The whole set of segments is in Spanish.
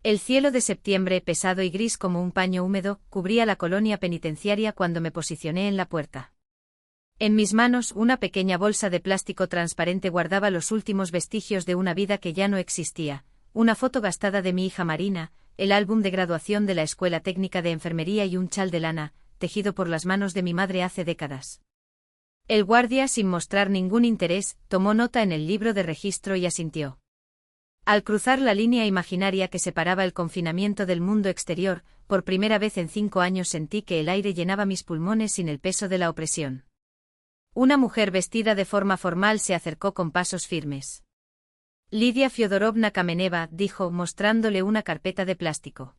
El cielo de septiembre, pesado y gris como un paño húmedo, cubría la colonia penitenciaria cuando me posicioné en la puerta. En mis manos, una pequeña bolsa de plástico transparente guardaba los últimos vestigios de una vida que ya no existía, una foto gastada de mi hija Marina, el álbum de graduación de la Escuela Técnica de Enfermería y un chal de lana, tejido por las manos de mi madre hace décadas. El guardia, sin mostrar ningún interés, tomó nota en el libro de registro y asintió. Al cruzar la línea imaginaria que separaba el confinamiento del mundo exterior, por primera vez en 5 años sentí que el aire llenaba mis pulmones sin el peso de la opresión. Una mujer vestida de forma formal se acercó con pasos firmes. Lidia Fyodorovna Kameneva, dijo, mostrándole una carpeta de plástico.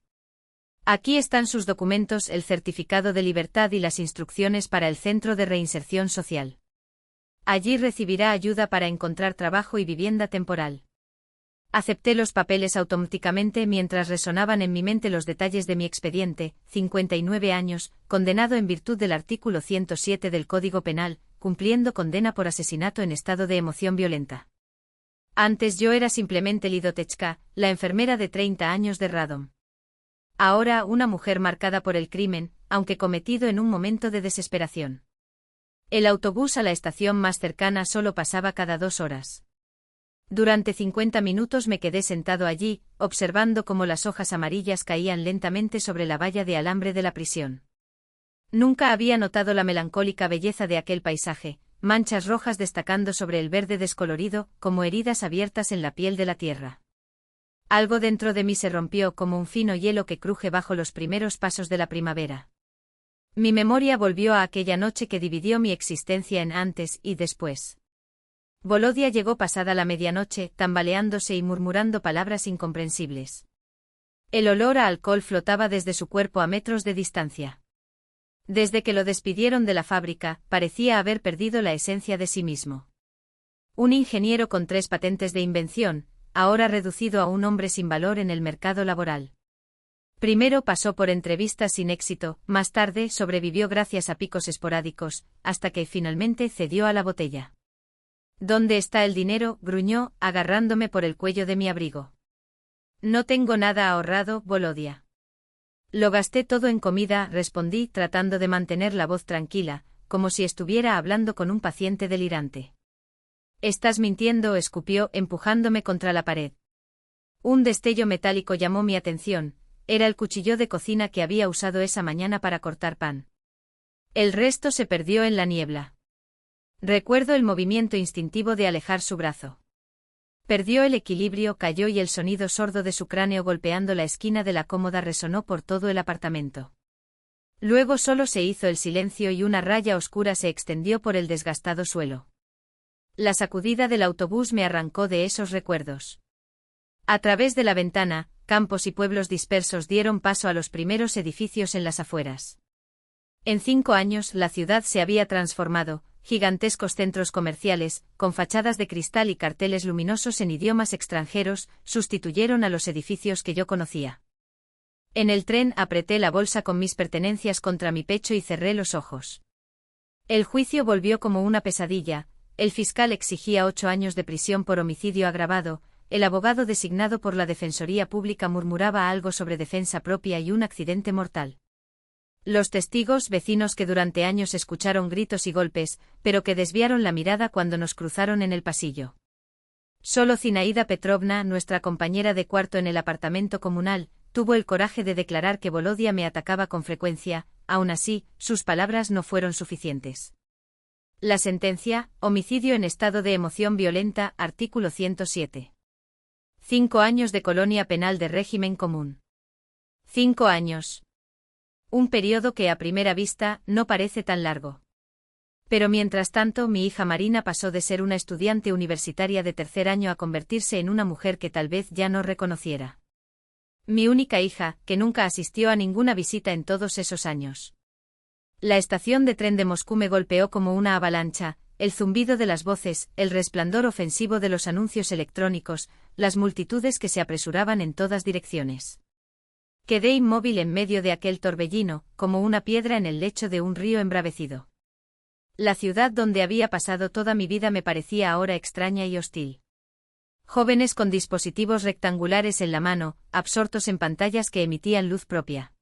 Aquí están sus documentos, el certificado de libertad y las instrucciones para el Centro de Reinserción Social. Allí recibirá ayuda para encontrar trabajo y vivienda temporal. Acepté los papeles automáticamente mientras resonaban en mi mente los detalles de mi expediente, 59 años, condenado en virtud del artículo 107 del Código Penal, cumpliendo condena por asesinato en estado de emoción violenta. Antes yo era simplemente Lidotechka, la enfermera de 30 años de Radom. Ahora una mujer marcada por el crimen, aunque cometido en un momento de desesperación. El autobús a la estación más cercana solo pasaba cada 2 horas. Durante 50 minutos me quedé sentado allí, observando cómo las hojas amarillas caían lentamente sobre la valla de alambre de la prisión. Nunca había notado la melancólica belleza de aquel paisaje, manchas rojas destacando sobre el verde descolorido, como heridas abiertas en la piel de la tierra. Algo dentro de mí se rompió como un fino hielo que cruje bajo los primeros pasos de la primavera. Mi memoria volvió a aquella noche que dividió mi existencia en antes y después. Volodia llegó pasada la medianoche, tambaleándose y murmurando palabras incomprensibles. El olor a alcohol flotaba desde su cuerpo a metros de distancia. Desde que lo despidieron de la fábrica, parecía haber perdido la esencia de sí mismo. Un ingeniero con 3 patentes de invención, ahora reducido a un hombre sin valor en el mercado laboral. Primero pasó por entrevistas sin éxito, más tarde sobrevivió gracias a picos esporádicos, hasta que finalmente cedió a la botella. ¿Dónde está el dinero?, gruñó, agarrándome por el cuello de mi abrigo. No tengo nada ahorrado, Volodia. Lo gasté todo en comida, respondí, tratando de mantener la voz tranquila, como si estuviera hablando con un paciente delirante. Estás mintiendo, escupió, empujándome contra la pared. Un destello metálico llamó mi atención, era el cuchillo de cocina que había usado esa mañana para cortar pan. El resto se perdió en la niebla. Recuerdo el movimiento instintivo de alejar su brazo. Perdió el equilibrio, cayó y el sonido sordo de su cráneo golpeando la esquina de la cómoda resonó por todo el apartamento. Luego solo se hizo el silencio y una raya oscura se extendió por el desgastado suelo. La sacudida del autobús me arrancó de esos recuerdos. A través de la ventana, campos y pueblos dispersos dieron paso a los primeros edificios en las afueras. En 5 años la ciudad se había transformado, gigantescos centros comerciales, con fachadas de cristal y carteles luminosos en idiomas extranjeros, sustituyeron a los edificios que yo conocía. En el tren apreté la bolsa con mis pertenencias contra mi pecho y cerré los ojos. El juicio volvió como una pesadilla, el fiscal exigía 8 años de prisión por homicidio agravado, el abogado designado por la Defensoría Pública murmuraba algo sobre defensa propia y un accidente mortal. Los testigos, vecinos que durante años escucharon gritos y golpes, pero que desviaron la mirada cuando nos cruzaron en el pasillo. Solo Zinaida Petrovna, nuestra compañera de cuarto en el apartamento comunal, tuvo el coraje de declarar que Volodia me atacaba con frecuencia, aún así, sus palabras no fueron suficientes. La sentencia, homicidio en estado de emoción violenta, artículo 107. 5 años de colonia penal de régimen común. 5 años. Un periodo que a primera vista no parece tan largo. Pero mientras tanto mi hija Marina pasó de ser una estudiante universitaria de 3er año a convertirse en una mujer que tal vez ya no reconociera. Mi única hija, que nunca asistió a ninguna visita en todos esos años. La estación de tren de Moscú me golpeó como una avalancha, el zumbido de las voces, el resplandor ofensivo de los anuncios electrónicos, las multitudes que se apresuraban en todas direcciones. Quedé inmóvil en medio de aquel torbellino, como una piedra en el lecho de un río embravecido. La ciudad donde había pasado toda mi vida me parecía ahora extraña y hostil. Jóvenes con dispositivos rectangulares en la mano, absortos en pantallas que emitían luz propia.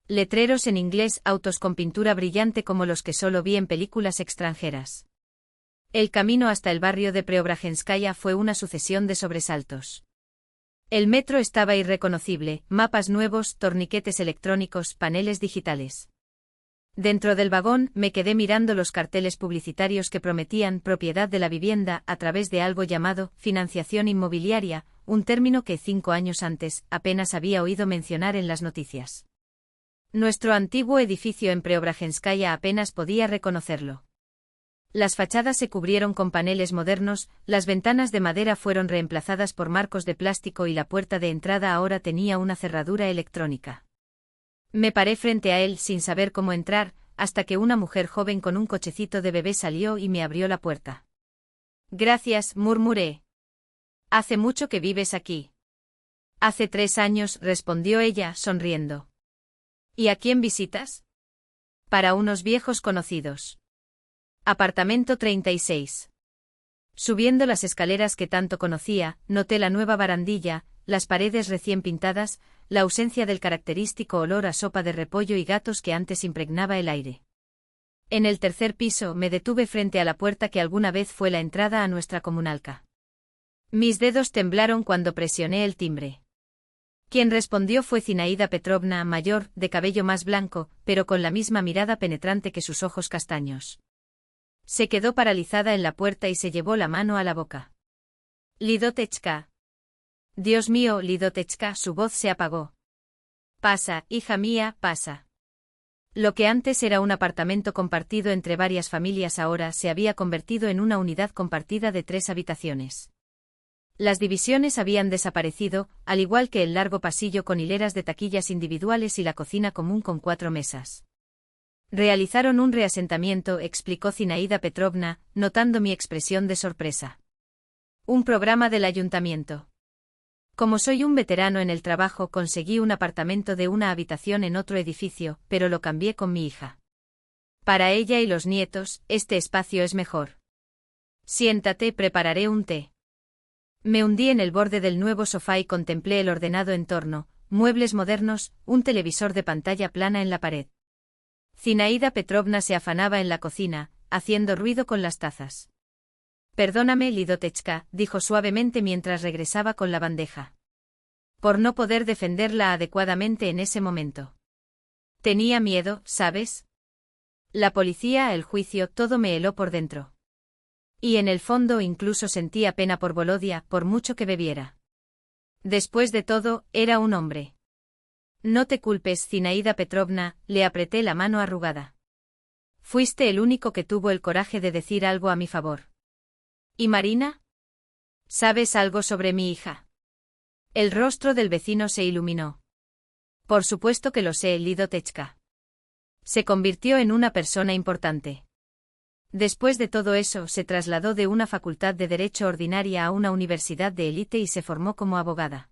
Letreros en inglés, autos con pintura brillante como los que solo vi en películas extranjeras. El camino hasta el barrio de Preobrajenskaya fue una sucesión de sobresaltos. El metro estaba irreconocible, mapas nuevos, torniquetes electrónicos, paneles digitales. Dentro del vagón, me quedé mirando los carteles publicitarios que prometían propiedad de la vivienda a través de algo llamado financiación inmobiliaria, un término que 5 años antes apenas había oído mencionar en las noticias. Nuestro antiguo edificio en Preobrajenskaya apenas podía reconocerlo. Las fachadas se cubrieron con paneles modernos, las ventanas de madera fueron reemplazadas por marcos de plástico y la puerta de entrada ahora tenía una cerradura electrónica. Me paré frente a él sin saber cómo entrar, hasta que una mujer joven con un cochecito de bebé salió y me abrió la puerta. Gracias, murmuré. ¿Hace mucho que vives aquí? Hace 3 años, respondió ella, sonriendo. ¿Y a quién visitas? Para unos viejos conocidos. Apartamento 36. Subiendo las escaleras que tanto conocía, noté la nueva barandilla, las paredes recién pintadas, la ausencia del característico olor a sopa de repollo y gatos que antes impregnaba el aire. En el 3er piso me detuve frente a la puerta que alguna vez fue la entrada a nuestra comunalca. Mis dedos temblaron cuando presioné el timbre. Quien respondió fue Zinaida Petrovna, mayor, de cabello más blanco, pero con la misma mirada penetrante que sus ojos castaños. Se quedó paralizada en la puerta y se llevó la mano a la boca. Lidotechka. Dios mío, Lidotechka, su voz se apagó. Pasa, hija mía, pasa. Lo que antes era un apartamento compartido entre varias familias ahora se había convertido en una unidad compartida de 3 habitaciones. Las divisiones habían desaparecido, al igual que el largo pasillo con hileras de taquillas individuales y la cocina común con 4 mesas. Realizaron un reasentamiento, explicó Zinaida Petrovna, notando mi expresión de sorpresa. Un programa del ayuntamiento. Como soy un veterano en el trabajo, conseguí un apartamento de 1 habitación en otro edificio, pero lo cambié con mi hija. Para ella y los nietos, este espacio es mejor. Siéntate, prepararé un té. Me hundí en el borde del nuevo sofá y contemplé el ordenado entorno, muebles modernos, un televisor de pantalla plana en la pared. Zinaida Petrovna se afanaba en la cocina, haciendo ruido con las tazas. Perdóname, Lidotechka, dijo suavemente mientras regresaba con la bandeja. Por no poder defenderla adecuadamente en ese momento. Tenía miedo, ¿sabes? La policía, el juicio, todo me heló por dentro. Y en el fondo incluso sentía pena por Volodia, por mucho que bebiera. Después de todo, era un hombre. No te culpes, Zinaida Petrovna, le apreté la mano arrugada. Fuiste el único que tuvo el coraje de decir algo a mi favor. ¿Y Marina? ¿Sabes algo sobre mi hija? El rostro del vecino se iluminó. Por supuesto que lo sé, Lidotechka. Se convirtió en una persona importante. Después de todo eso, se trasladó de una facultad de Derecho ordinaria a una universidad de élite y se formó como abogada.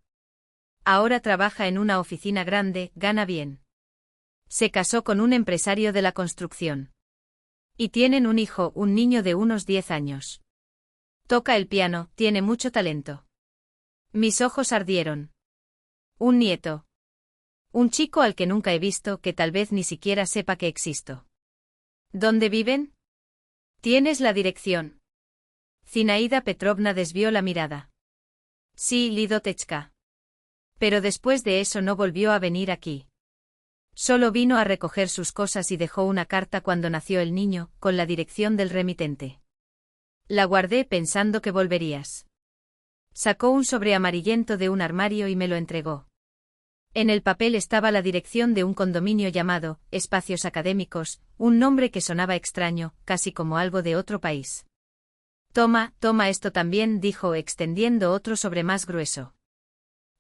Ahora trabaja en una oficina grande, gana bien. Se casó con un empresario de la construcción. Y tienen un hijo, un niño de unos 10 años. Toca el piano, tiene mucho talento. Mis ojos ardieron. Un nieto. Un chico al que nunca he visto, que tal vez ni siquiera sepa que existo. ¿Dónde viven? ¿Tienes la dirección? Zinaida Petrovna desvió la mirada. Sí, Lidotechka. Pero después de eso no volvió a venir aquí. Solo vino a recoger sus cosas y dejó una carta cuando nació el niño, con la dirección del remitente. La guardé pensando que volverías. Sacó un sobre amarillento de un armario y me lo entregó. En el papel estaba la dirección de un condominio llamado Espacios Académicos, un nombre que sonaba extraño, casi como algo de otro país. Toma esto también, dijo extendiendo otro sobre más grueso.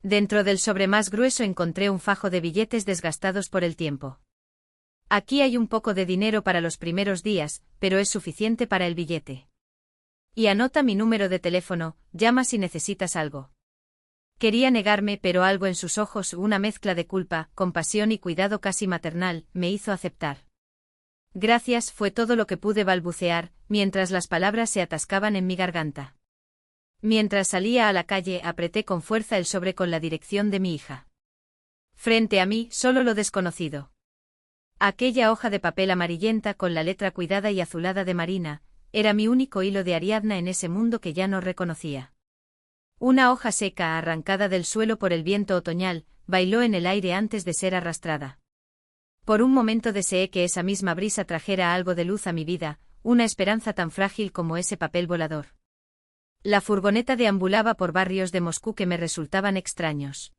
Dentro del sobre más grueso encontré un fajo de billetes desgastados por el tiempo. Aquí hay un poco de dinero para los primeros días, pero es suficiente para el billete. Y anota mi número de teléfono, llama si necesitas algo. Quería negarme, pero algo en sus ojos, una mezcla de culpa, compasión y cuidado casi maternal, me hizo aceptar. Gracias, fue todo lo que pude balbucear, mientras las palabras se atascaban en mi garganta. Mientras salía a la calle, apreté con fuerza el sobre con la dirección de mi hija. Frente a mí, solo lo desconocido. Aquella hoja de papel amarillenta con la letra cuidada y azulada de Marina, era mi único hilo de Ariadna en ese mundo que ya no reconocía. Una hoja seca arrancada del suelo por el viento otoñal, bailó en el aire antes de ser arrastrada. Por un momento deseé que esa misma brisa trajera algo de luz a mi vida, una esperanza tan frágil como ese papel volador. La furgoneta deambulaba por barrios de Moscú que me resultaban extraños.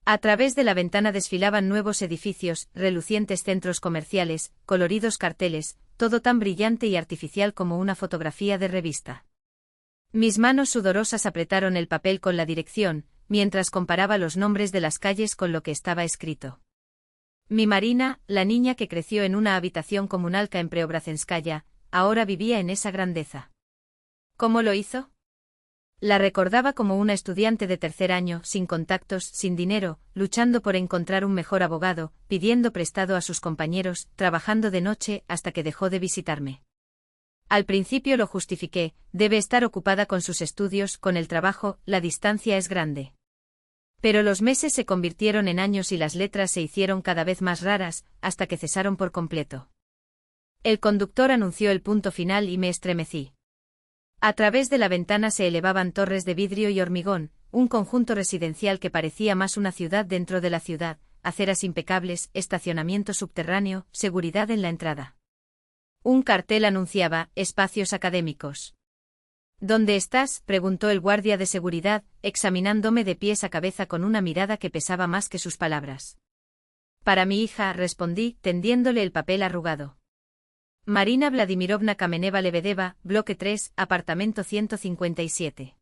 A través de la ventana desfilaban nuevos edificios, relucientes centros comerciales, coloridos carteles, todo tan brillante y artificial como una fotografía de revista. Mis manos sudorosas apretaron el papel con la dirección, mientras comparaba los nombres de las calles con lo que estaba escrito. Mi Marina, la niña que creció en una habitación comunalca en Preobrazhenskaya, ahora vivía en esa grandeza. ¿Cómo lo hizo? La recordaba como una estudiante de tercer año, sin contactos, sin dinero, luchando por encontrar un mejor abogado, pidiendo prestado a sus compañeros, trabajando de noche hasta que dejó de visitarme. Al principio lo justifiqué, debe estar ocupada con sus estudios, con el trabajo, la distancia es grande. Pero los meses se convirtieron en años y las letras se hicieron cada vez más raras, hasta que cesaron por completo. El conductor anunció el punto final y me estremecí. A través de la ventana se elevaban torres de vidrio y hormigón, un conjunto residencial que parecía más una ciudad dentro de la ciudad, aceras impecables, estacionamiento subterráneo, seguridad en la entrada. Un cartel anunciaba, espacios académicos. ¿Dónde estás?, preguntó el guardia de seguridad, examinándome de pies a cabeza con una mirada que pesaba más que sus palabras. Para mi hija, respondí, tendiéndole el papel arrugado. Marina Vladimirovna Kameneva-Lebedeva, bloque 3, apartamento 157.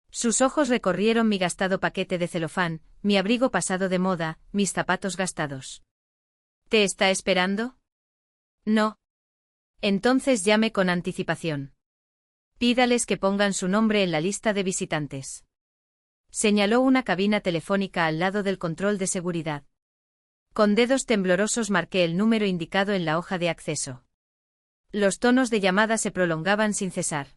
Sus ojos recorrieron mi gastado paquete de celofán, mi abrigo pasado de moda, mis zapatos gastados. ¿Te está esperando? No. Entonces llame con anticipación. Pídales que pongan su nombre en la lista de visitantes. Señaló una cabina telefónica al lado del control de seguridad. Con dedos temblorosos marqué el número indicado en la hoja de acceso. Los tonos de llamada se prolongaban sin cesar.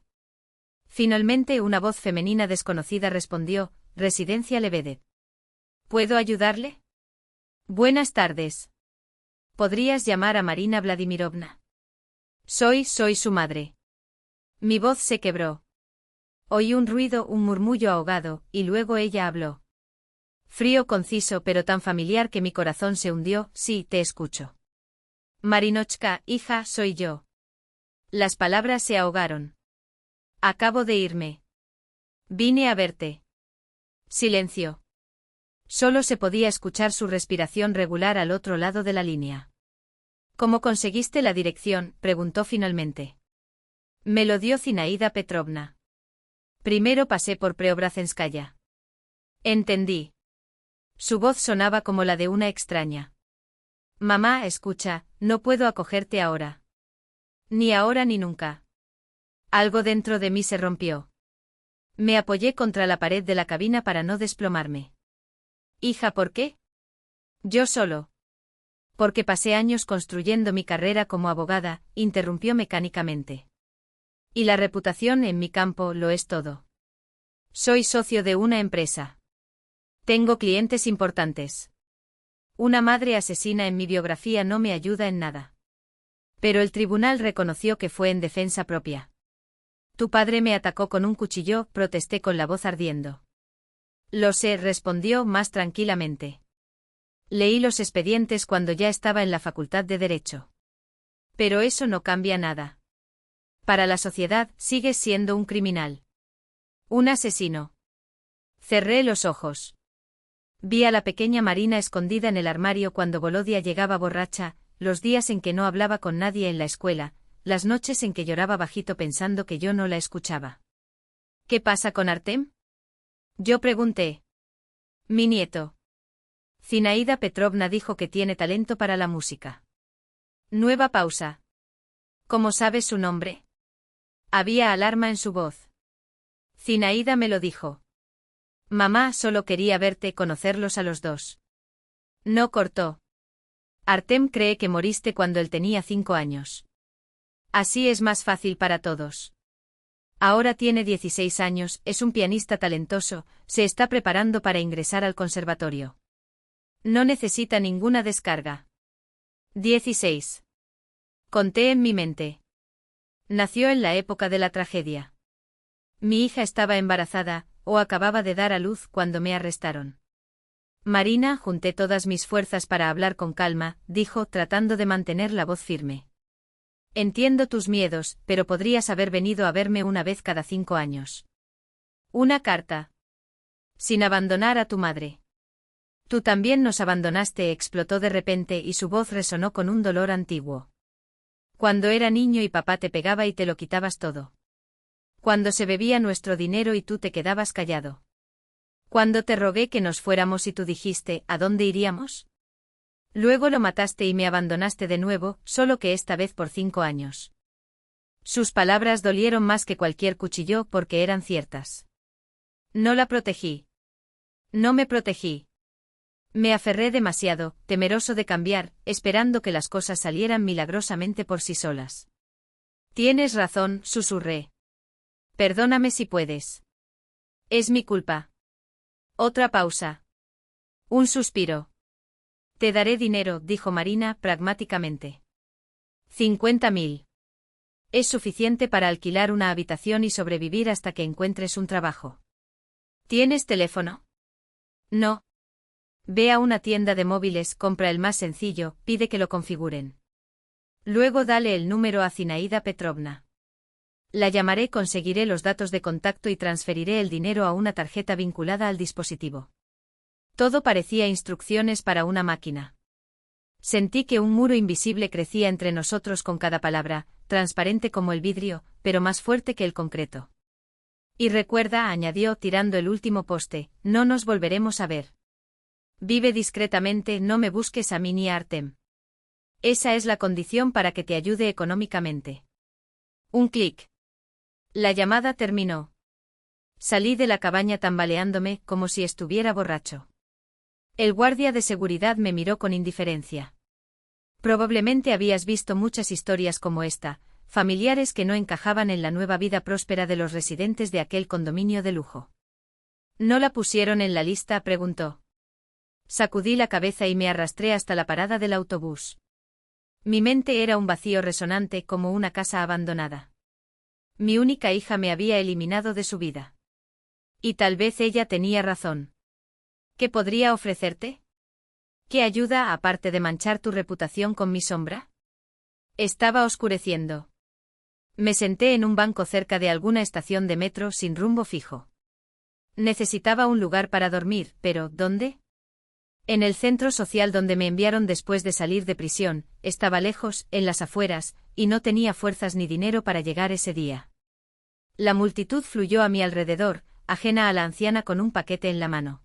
Finalmente una voz femenina desconocida respondió, Residencia Lebedev. ¿Puedo ayudarle? Buenas tardes. ¿Podrías llamar a Marina Vladimirovna? Soy su madre. Mi voz se quebró. Oí un ruido, un murmullo ahogado, y luego ella habló. Frío, conciso, pero tan familiar que mi corazón se hundió. Sí, te escucho. Marinochka, hija, soy yo. Las palabras se ahogaron. Acabo de irme. Vine a verte. Silencio. Solo se podía escuchar su respiración regular al otro lado de la línea. ¿Cómo conseguiste la dirección?, preguntó finalmente. Me lo dio Zinaida Petrovna. Primero pasé por Preobrazhenskaya. Entendí. Su voz sonaba como la de una extraña. Mamá, escucha, no puedo acogerte ahora. Ni ahora ni nunca. Algo dentro de mí se rompió. Me apoyé contra la pared de la cabina para no desplomarme. Hija, ¿por qué? Yo solo. Porque pasé años construyendo mi carrera como abogada, interrumpió mecánicamente. Y la reputación en mi campo lo es todo. Soy socio de una empresa. Tengo clientes importantes. Una madre asesina en mi biografía no me ayuda en nada. Pero el tribunal reconoció que fue en defensa propia. Tu padre me atacó con un cuchillo, protesté con la voz ardiendo. Lo sé, respondió más tranquilamente. Leí los expedientes cuando ya estaba en la Facultad de Derecho. Pero eso no cambia nada. Para la sociedad, sigues siendo un criminal. Un asesino. Cerré los ojos. Vi a la pequeña Marina escondida en el armario cuando Volodia llegaba borracha, los días en que no hablaba con nadie en la escuela, las noches en que lloraba bajito pensando que yo no la escuchaba. ¿Qué pasa con Artem? Yo pregunté. Mi nieto. Zinaida Petrovna dijo que tiene talento para la música. Nueva pausa. ¿Cómo sabes su nombre? Había alarma en su voz. Zinaida me lo dijo. Mamá solo quería verte, conocerlos a los dos. No cortó. Artem cree que moriste cuando él tenía 5 años. Así es más fácil para todos. Ahora tiene 16 años, es un pianista talentoso, se está preparando para ingresar al conservatorio. No necesita ninguna descarga. 16. Conté en mi mente. Nació en la época de la tragedia. Mi hija estaba embarazada, o acababa de dar a luz cuando me arrestaron. Marina, junté todas mis fuerzas para hablar con calma, dijo, tratando de mantener la voz firme. Entiendo tus miedos, pero podrías haber venido a verme una vez cada 5 años. Una carta. Sin abandonar a tu madre. Tú también nos abandonaste, explotó de repente y su voz resonó con un dolor antiguo. Cuando era niño y papá te pegaba y te lo quitabas todo. Cuando se bebía nuestro dinero y tú te quedabas callado. Cuando te rogué que nos fuéramos y tú dijiste, ¿a dónde iríamos? Luego lo mataste y me abandonaste de nuevo, solo que esta vez por 5 años. Sus palabras dolieron más que cualquier cuchillo porque eran ciertas. No la protegí. No me protegí. Me aferré demasiado, temeroso de cambiar, esperando que las cosas salieran milagrosamente por sí solas. Tienes razón, susurré. Perdóname si puedes. Es mi culpa. Otra pausa. Un suspiro. Te daré dinero, dijo Marina pragmáticamente. 50.000. Es suficiente para alquilar una habitación y sobrevivir hasta que encuentres un trabajo. ¿Tienes teléfono? No. Ve a una tienda de móviles, compra el más sencillo, pide que lo configuren. Luego dale el número a Zinaida Petrovna. La llamaré, conseguiré los datos de contacto y transferiré el dinero a una tarjeta vinculada al dispositivo. Todo parecía instrucciones para una máquina. Sentí que un muro invisible crecía entre nosotros con cada palabra, transparente como el vidrio, pero más fuerte que el concreto. Y recuerda, añadió tirando el último poste, no nos volveremos a ver. Vive discretamente, no me busques a mí ni a Artem. Esa es la condición para que te ayude económicamente. Un clic. La llamada terminó. Salí de la cabaña tambaleándome como si estuviera borracho. El guardia de seguridad me miró con indiferencia. Probablemente habías visto muchas historias como esta, familiares que no encajaban en la nueva vida próspera de los residentes de aquel condominio de lujo. ¿No la pusieron en la lista?, preguntó. Sacudí la cabeza y me arrastré hasta la parada del autobús. Mi mente era un vacío resonante como una casa abandonada. Mi única hija me había eliminado de su vida. Y tal vez ella tenía razón. ¿Qué podría ofrecerte? ¿Qué ayuda aparte de manchar tu reputación con mi sombra? Estaba oscureciendo. Me senté en un banco cerca de alguna estación de metro sin rumbo fijo. Necesitaba un lugar para dormir, pero ¿dónde? En el centro social donde me enviaron después de salir de prisión, estaba lejos, en las afueras, y no tenía fuerzas ni dinero para llegar ese día. La multitud fluyó a mi alrededor, ajena a la anciana con un paquete en la mano.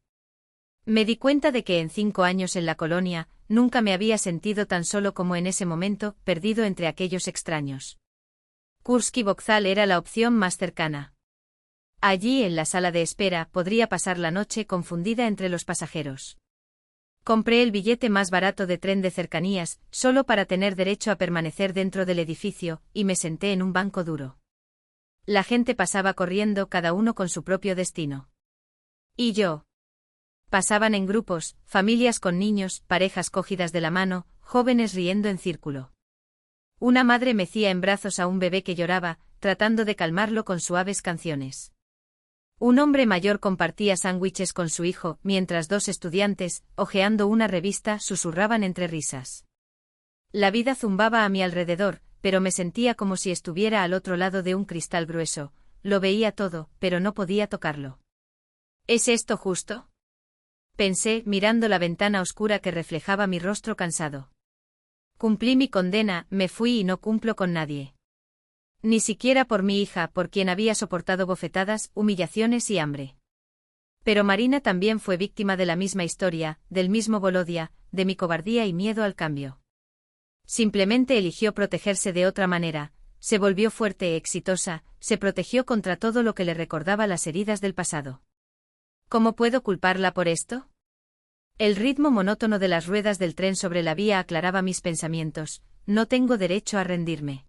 Me di cuenta de que en 5 años en la colonia, nunca me había sentido tan solo como en ese momento, perdido entre aquellos extraños. Kursky Vokzal era la opción más cercana. Allí, en la sala de espera, podría pasar la noche confundida entre los pasajeros. Compré el billete más barato de tren de cercanías, solo para tener derecho a permanecer dentro del edificio, y me senté en un banco duro. La gente pasaba corriendo, cada uno con su propio destino. ¿Y yo? Pasaban en grupos, familias con niños, parejas cogidas de la mano, jóvenes riendo en círculo. Una madre mecía en brazos a un bebé que lloraba, tratando de calmarlo con suaves canciones. Un hombre mayor compartía sándwiches con su hijo, mientras 2 estudiantes, hojeando una revista, susurraban entre risas. La vida zumbaba a mi alrededor, pero me sentía como si estuviera al otro lado de un cristal grueso, lo veía todo, pero no podía tocarlo. ¿Es esto justo?, pensé, mirando la ventana oscura que reflejaba mi rostro cansado. Cumplí mi condena, me fui y no cumplo con nadie. Ni siquiera por mi hija, por quien había soportado bofetadas, humillaciones y hambre. Pero Marina también fue víctima de la misma historia, del mismo Volodia, de mi cobardía y miedo al cambio. Simplemente eligió protegerse de otra manera, se volvió fuerte e exitosa, se protegió contra todo lo que le recordaba las heridas del pasado. ¿Cómo puedo culparla por esto? El ritmo monótono de las ruedas del tren sobre la vía aclaraba mis pensamientos, no tengo derecho a rendirme.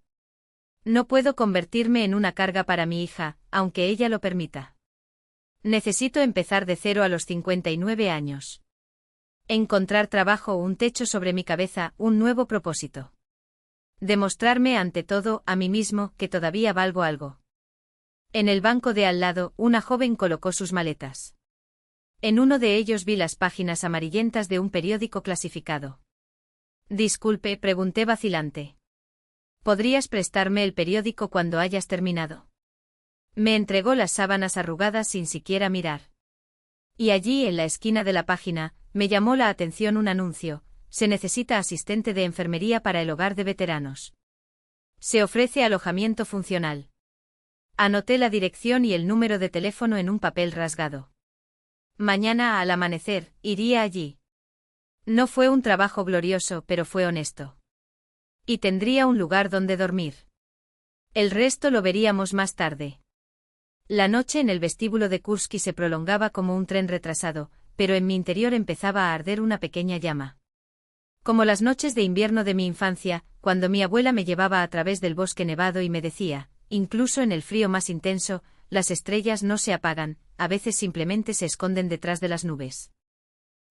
No puedo convertirme en una carga para mi hija, aunque ella lo permita. Necesito empezar de cero a los 59 años. Encontrar trabajo, un techo sobre mi cabeza, un nuevo propósito. Demostrarme ante todo a mí mismo que todavía valgo algo. En el banco de al lado, una joven colocó sus maletas. En uno de ellos vi las páginas amarillentas de un periódico clasificado. Disculpe, pregunté vacilante. ¿Podrías prestarme el periódico cuando hayas terminado? Me entregó las sábanas arrugadas sin siquiera mirar. Y allí, en la esquina de la página, me llamó la atención un anuncio: se necesita asistente de enfermería para el hogar de veteranos. Se ofrece alojamiento funcional. Anoté la dirección y el número de teléfono en un papel rasgado. Mañana al amanecer, iría allí. No fue un trabajo glorioso, pero fue honesto. Y tendría un lugar donde dormir. El resto lo veríamos más tarde. La noche en el vestíbulo de Kursky se prolongaba como un tren retrasado, pero en mi interior empezaba a arder una pequeña llama. Como las noches de invierno de mi infancia, cuando mi abuela me llevaba a través del bosque nevado y me decía, incluso en el frío más intenso, las estrellas no se apagan, a veces simplemente se esconden detrás de las nubes.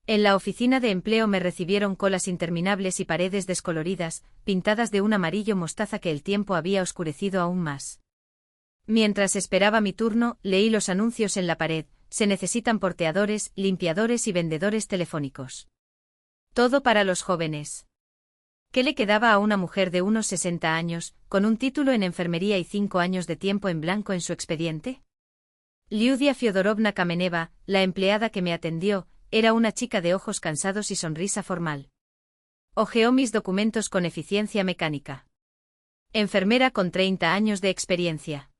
En la oficina de empleo me recibieron colas interminables y paredes descoloridas, pintadas de un amarillo mostaza que el tiempo había oscurecido aún más. Mientras esperaba mi turno, leí los anuncios en la pared: se necesitan porteadores, limpiadores y vendedores telefónicos. Todo para los jóvenes. ¿Qué le quedaba a una mujer de unos 60 años, con un título en enfermería y 5 años de tiempo en blanco en su expediente? Liudia Fyodorovna Kameneva, la empleada que me atendió, era una chica de ojos cansados y sonrisa formal. Hojeó mis documentos con eficiencia mecánica. Enfermera con 30 años de experiencia.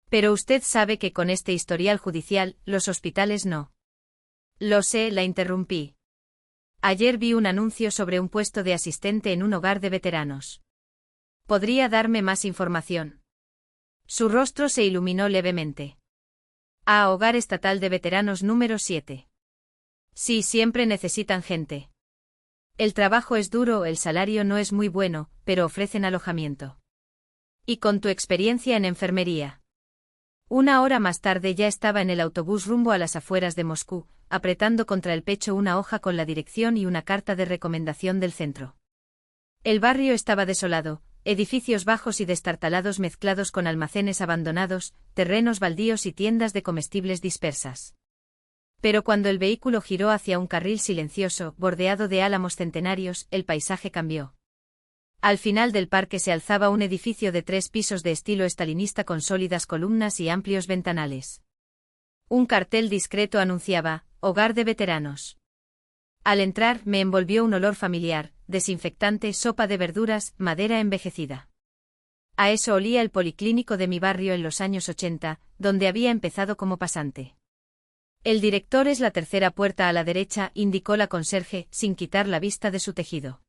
Pero usted sabe que con este historial judicial, los hospitales no. Lo sé, la interrumpí. Ayer vi un anuncio sobre un puesto de asistente en un hogar de veteranos. ¿Podría darme más información? Su rostro se iluminó levemente. Hogar Estatal de Veteranos número 7. Sí, siempre necesitan gente. El trabajo es duro, el salario no es muy bueno, pero ofrecen alojamiento. ¿Y con tu experiencia en enfermería? Una hora más tarde ya estaba en el autobús rumbo a las afueras de Moscú, apretando contra el pecho una hoja con la dirección y una carta de recomendación del centro. El barrio estaba desolado, edificios bajos y destartalados mezclados con almacenes abandonados, terrenos baldíos y tiendas de comestibles dispersas. Pero cuando el vehículo giró hacia un carril silencioso, bordeado de álamos centenarios, el paisaje cambió. Al final del parque se alzaba un edificio de 3 pisos de estilo estalinista con sólidas columnas y amplios ventanales. Un cartel discreto anunciaba: Hogar de Veteranos. Al entrar, me envolvió un olor familiar: desinfectante, sopa de verduras, madera envejecida. A eso olía el policlínico de mi barrio en los años 80, donde había empezado como pasante. El director es la tercera puerta a la derecha, indicó la conserje, sin quitar la vista de su tejido.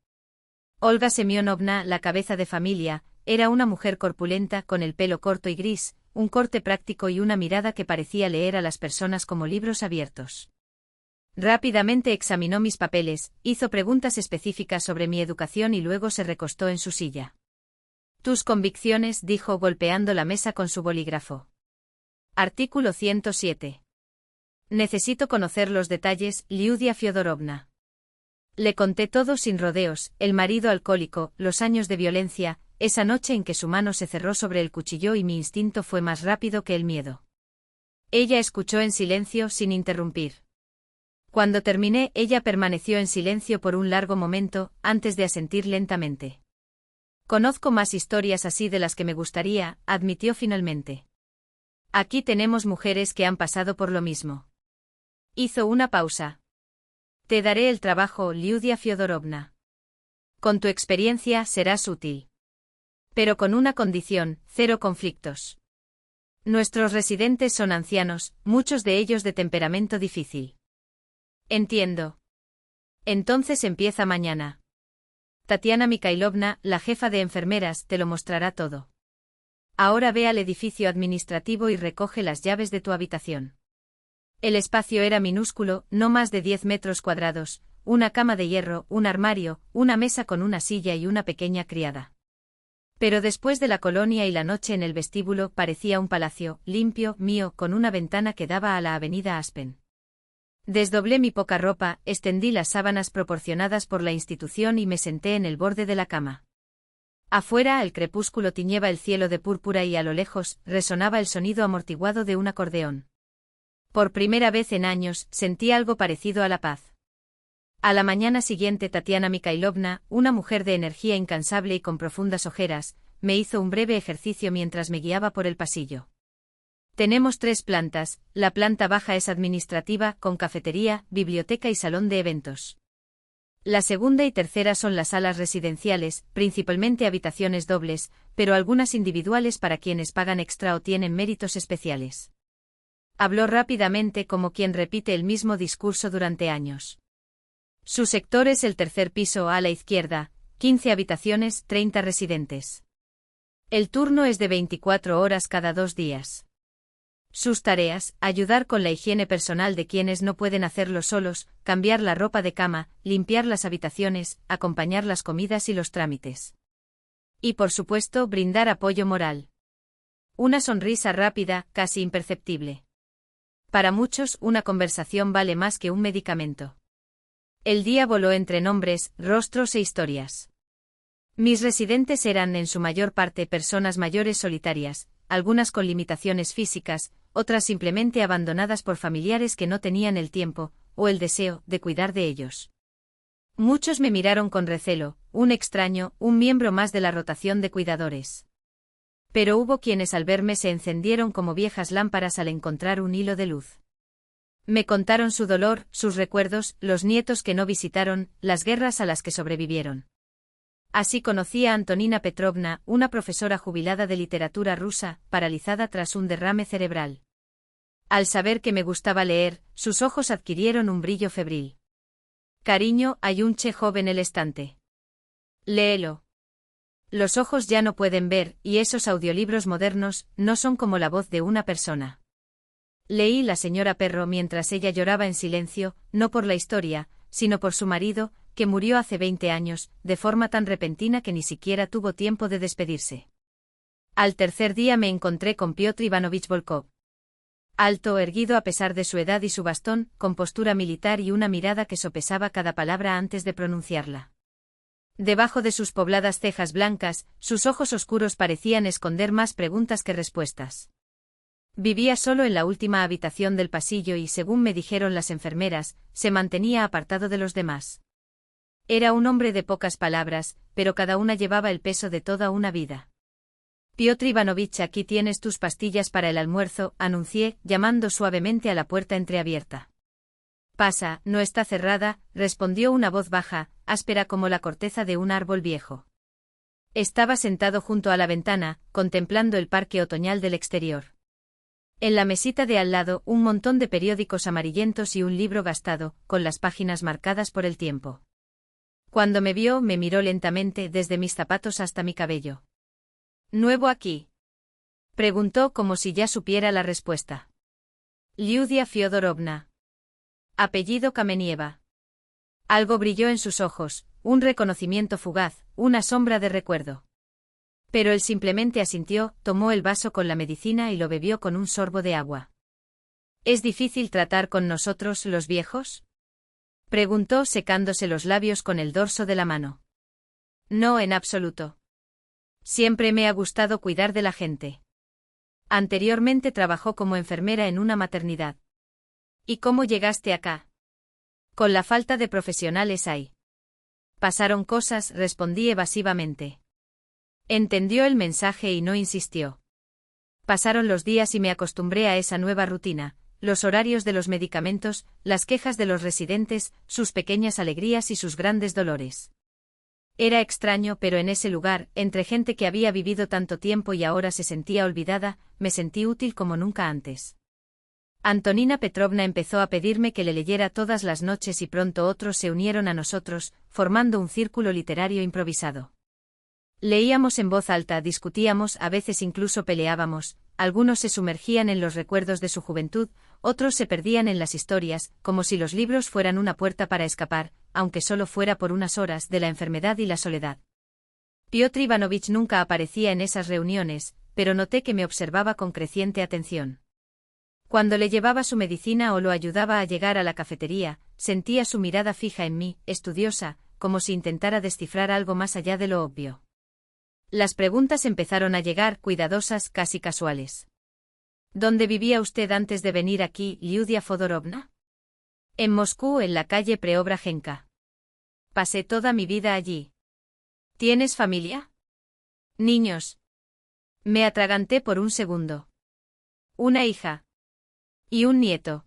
Olga Semyonovna, la cabeza de familia, era una mujer corpulenta, con el pelo corto y gris, un corte práctico y una mirada que parecía leer a las personas como libros abiertos. Rápidamente examinó mis papeles, hizo preguntas específicas sobre mi educación y luego se recostó en su silla. Tus convicciones, dijo golpeando la mesa con su bolígrafo. Artículo 107. Necesito conocer los detalles, Liudia Fyodorovna. Le conté todo sin rodeos: el marido alcohólico, los años de violencia, esa noche en que su mano se cerró sobre el cuchillo y mi instinto fue más rápido que el miedo. Ella escuchó en silencio, sin interrumpir. Cuando terminé, ella permaneció en silencio por un largo momento, antes de asentir lentamente. Conozco más historias así de las que me gustaría, admitió finalmente. Aquí tenemos mujeres que han pasado por lo mismo. Hizo una pausa. Te daré el trabajo, Liudia Fyodorovna. Con tu experiencia serás útil. Pero con una condición: 0 conflictos. Nuestros residentes son ancianos, muchos de ellos de temperamento difícil. Entiendo. Entonces empieza mañana. Tatiana Mikhailovna, la jefa de enfermeras, te lo mostrará todo. Ahora ve al edificio administrativo y recoge las llaves de tu habitación. El espacio era minúsculo, no más de 10 metros cuadrados, una cama de hierro, un armario, una mesa con una silla y una pequeña criada. Pero después de la colonia y la noche en el vestíbulo parecía un palacio, limpio, mío, con una ventana que daba a la avenida Aspen. Desdoblé mi poca ropa, extendí las sábanas proporcionadas por la institución y me senté en el borde de la cama. Afuera el crepúsculo tiñeba el cielo de púrpura y a lo lejos resonaba el sonido amortiguado de un acordeón. Por primera vez en años sentí algo parecido a la paz. A la mañana siguiente Tatiana Mikhailovna, una mujer de energía incansable y con profundas ojeras, me hizo un breve ejercicio mientras me guiaba por el pasillo. Tenemos 3 plantas, la planta baja es administrativa, con cafetería, biblioteca y salón de eventos. La segunda y tercera son las salas residenciales, principalmente habitaciones dobles, pero algunas individuales para quienes pagan extra o tienen méritos especiales. Habló rápidamente como quien repite el mismo discurso durante años. Su sector es el tercer piso a la izquierda, 15 habitaciones, 30 residentes. El turno es de 24 horas cada 2 días. Sus tareas, ayudar con la higiene personal de quienes no pueden hacerlo solos, cambiar la ropa de cama, limpiar las habitaciones, acompañar las comidas y los trámites. Y por supuesto, brindar apoyo moral. Una sonrisa rápida, casi imperceptible. Para muchos, una conversación vale más que un medicamento. El día voló entre nombres, rostros e historias. Mis residentes eran en su mayor parte personas mayores solitarias, algunas con limitaciones físicas, otras simplemente abandonadas por familiares que no tenían el tiempo, o el deseo, de cuidar de ellos. Muchos me miraron con recelo, un extraño, un miembro más de la rotación de cuidadores. Pero hubo quienes al verme se encendieron como viejas lámparas al encontrar un hilo de luz. Me contaron su dolor, sus recuerdos, los nietos que no visitaron, las guerras a las que sobrevivieron. Así conocí a Antonina Petrovna, una profesora jubilada de literatura rusa, paralizada tras un derrame cerebral. Al saber que me gustaba leer, sus ojos adquirieron un brillo febril. Cariño, hay un Chejov en el estante. Léelo. Los ojos ya no pueden ver, y esos audiolibros modernos no son como la voz de una persona. Leí La señora Perro mientras ella lloraba en silencio, no por la historia, sino por su marido, que murió hace 20 años, de forma tan repentina que ni siquiera tuvo tiempo de despedirse. Al tercer día me encontré con Piotr Ivanovich Volkov. Alto, erguido a pesar de su edad y su bastón, con postura militar y una mirada que sopesaba cada palabra antes de pronunciarla. Debajo de sus pobladas cejas blancas, sus ojos oscuros parecían esconder más preguntas que respuestas. Vivía solo en la última habitación del pasillo y, según me dijeron las enfermeras, se mantenía apartado de los demás. Era un hombre de pocas palabras, pero cada una llevaba el peso de toda una vida. Piotr Ivanovich, aquí tienes tus pastillas para el almuerzo, anuncié, llamando suavemente a la puerta entreabierta. Pasa, no está cerrada, respondió una voz baja, áspera como la corteza de un árbol viejo. Estaba sentado junto a la ventana, contemplando el parque otoñal del exterior. En la mesita de al lado, un montón de periódicos amarillentos y un libro gastado, con las páginas marcadas por el tiempo. Cuando me vio, me miró lentamente desde mis zapatos hasta mi cabello. ¿Nuevo aquí?, preguntó como si ya supiera la respuesta. Liudia Fyodorovna. Apellido Kamenieva. Algo brilló en sus ojos, un reconocimiento fugaz, una sombra de recuerdo. Pero él simplemente asintió, tomó el vaso con la medicina y lo bebió con un sorbo de agua. ¿Es difícil tratar con nosotros, los viejos?, preguntó secándose los labios con el dorso de la mano. No, en absoluto. Siempre me ha gustado cuidar de la gente. Anteriormente trabajó como enfermera en una maternidad. ¿Y cómo llegaste acá? Con la falta de profesionales hay. Pasaron cosas, respondí evasivamente. Entendió el mensaje y no insistió. Pasaron los días y me acostumbré a esa nueva rutina. Los horarios de los medicamentos, las quejas de los residentes, sus pequeñas alegrías y sus grandes dolores. Era extraño, pero en ese lugar, entre gente que había vivido tanto tiempo y ahora se sentía olvidada, me sentí útil como nunca antes. Antonina Petrovna empezó a pedirme que le leyera todas las noches y pronto otros se unieron a nosotros, formando un círculo literario improvisado. Leíamos en voz alta, discutíamos, a veces incluso peleábamos, algunos se sumergían en los recuerdos de su juventud, otros se perdían en las historias, como si los libros fueran una puerta para escapar, aunque solo fuera por unas horas, de la enfermedad y la soledad. Piotr Ivanovich nunca aparecía en esas reuniones, pero noté que me observaba con creciente atención. Cuando le llevaba su medicina o lo ayudaba a llegar a la cafetería, sentía su mirada fija en mí, estudiosa, como si intentara descifrar algo más allá de lo obvio. Las preguntas empezaron a llegar, cuidadosas, casi casuales. ¿Dónde vivía usted antes de venir aquí, Liudia Fodorovna? En Moscú, en la calle Preobrajenka. Pasé toda mi vida allí. ¿Tienes familia? Niños. Me atraganté por un segundo. Una hija. Y un nieto.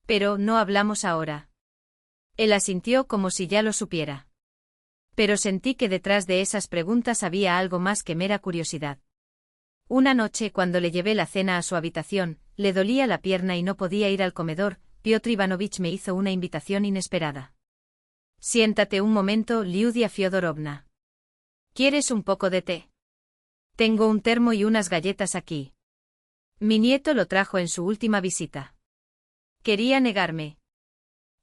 Pero no hablamos ahora. Él asintió como si ya lo supiera. Pero sentí que detrás de esas preguntas había algo más que mera curiosidad. Una noche, cuando le llevé la cena a su habitación, le dolía la pierna y no podía ir al comedor, Piotr Ivanovich me hizo una invitación inesperada. Siéntate un momento, Liudia Fyodorovna. ¿Quieres un poco de té? Tengo un termo y unas galletas aquí. Mi nieto lo trajo en su última visita. Quería negarme.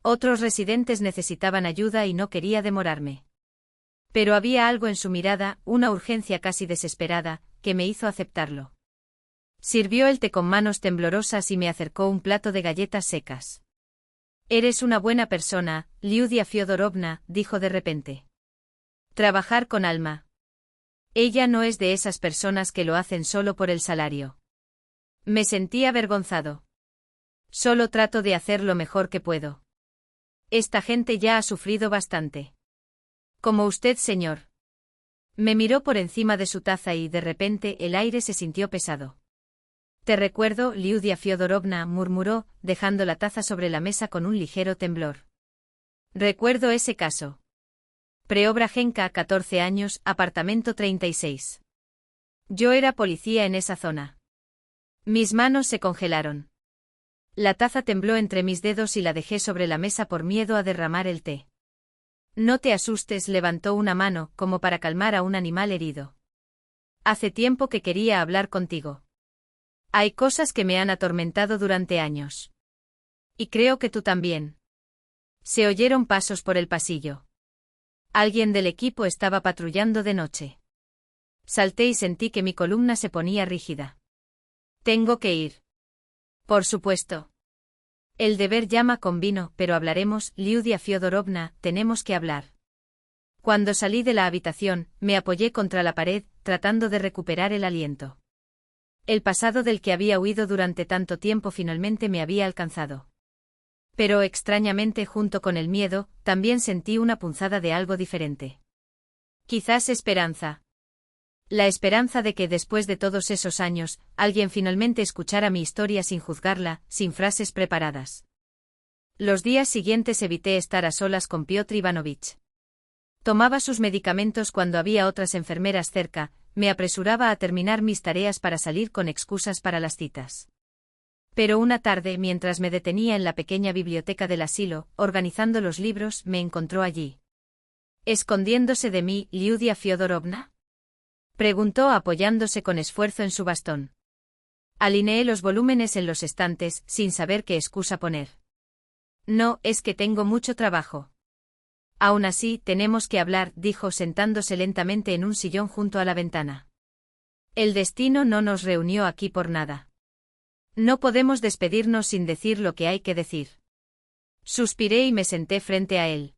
Otros residentes necesitaban ayuda y no quería demorarme. Pero había algo en su mirada, una urgencia casi desesperada, que me hizo aceptarlo. Sirvió el té con manos temblorosas y me acercó un plato de galletas secas. Eres una buena persona, Liudia Fyodorovna, dijo de repente. Trabajar con alma. Ella no es de esas personas que lo hacen solo por el salario. Me sentí avergonzado. Solo trato de hacer lo mejor que puedo. Esta gente ya ha sufrido bastante. Como usted, señor. Me miró por encima de su taza y de repente el aire se sintió pesado. Te recuerdo, Liudia Fyodorovna, murmuró, dejando la taza sobre la mesa con un ligero temblor. Recuerdo ese caso. Preobrajenka, 14 años, apartamento 36. Yo era policía en esa zona. Mis manos se congelaron. La taza tembló entre mis dedos y la dejé sobre la mesa por miedo a derramar el té. No te asustes, levantó una mano, como para calmar a un animal herido. Hace tiempo que quería hablar contigo. Hay cosas que me han atormentado durante años. Y creo que tú también. Se oyeron pasos por el pasillo. Alguien del equipo estaba patrullando de noche. Salté y sentí que mi columna se ponía rígida. Tengo que ir. Por supuesto. El deber llama, convino, pero hablaremos, Liudia Fyodorovna, tenemos que hablar. Cuando salí de la habitación, me apoyé contra la pared, tratando de recuperar el aliento. El pasado del que había huido durante tanto tiempo finalmente me había alcanzado. Pero extrañamente, junto con el miedo, también sentí una punzada de algo diferente. Quizás esperanza. La esperanza de que después de todos esos años, alguien finalmente escuchara mi historia sin juzgarla, sin frases preparadas. Los días siguientes evité estar a solas con Piotr Ivanovich. Tomaba sus medicamentos cuando había otras enfermeras cerca, me apresuraba a terminar mis tareas para salir con excusas para las citas. Pero una tarde, mientras me detenía en la pequeña biblioteca del asilo, organizando los libros, me encontró allí. ¿Escondiéndose de mí, Liudia Fyodorovna?, preguntó apoyándose con esfuerzo en su bastón. Alineé los volúmenes en los estantes, sin saber qué excusa poner. No, es que tengo mucho trabajo. Aún así, tenemos que hablar, dijo sentándose lentamente en un sillón junto a la ventana. El destino no nos reunió aquí por nada. No podemos despedirnos sin decir lo que hay que decir. Suspiré y me senté frente a él.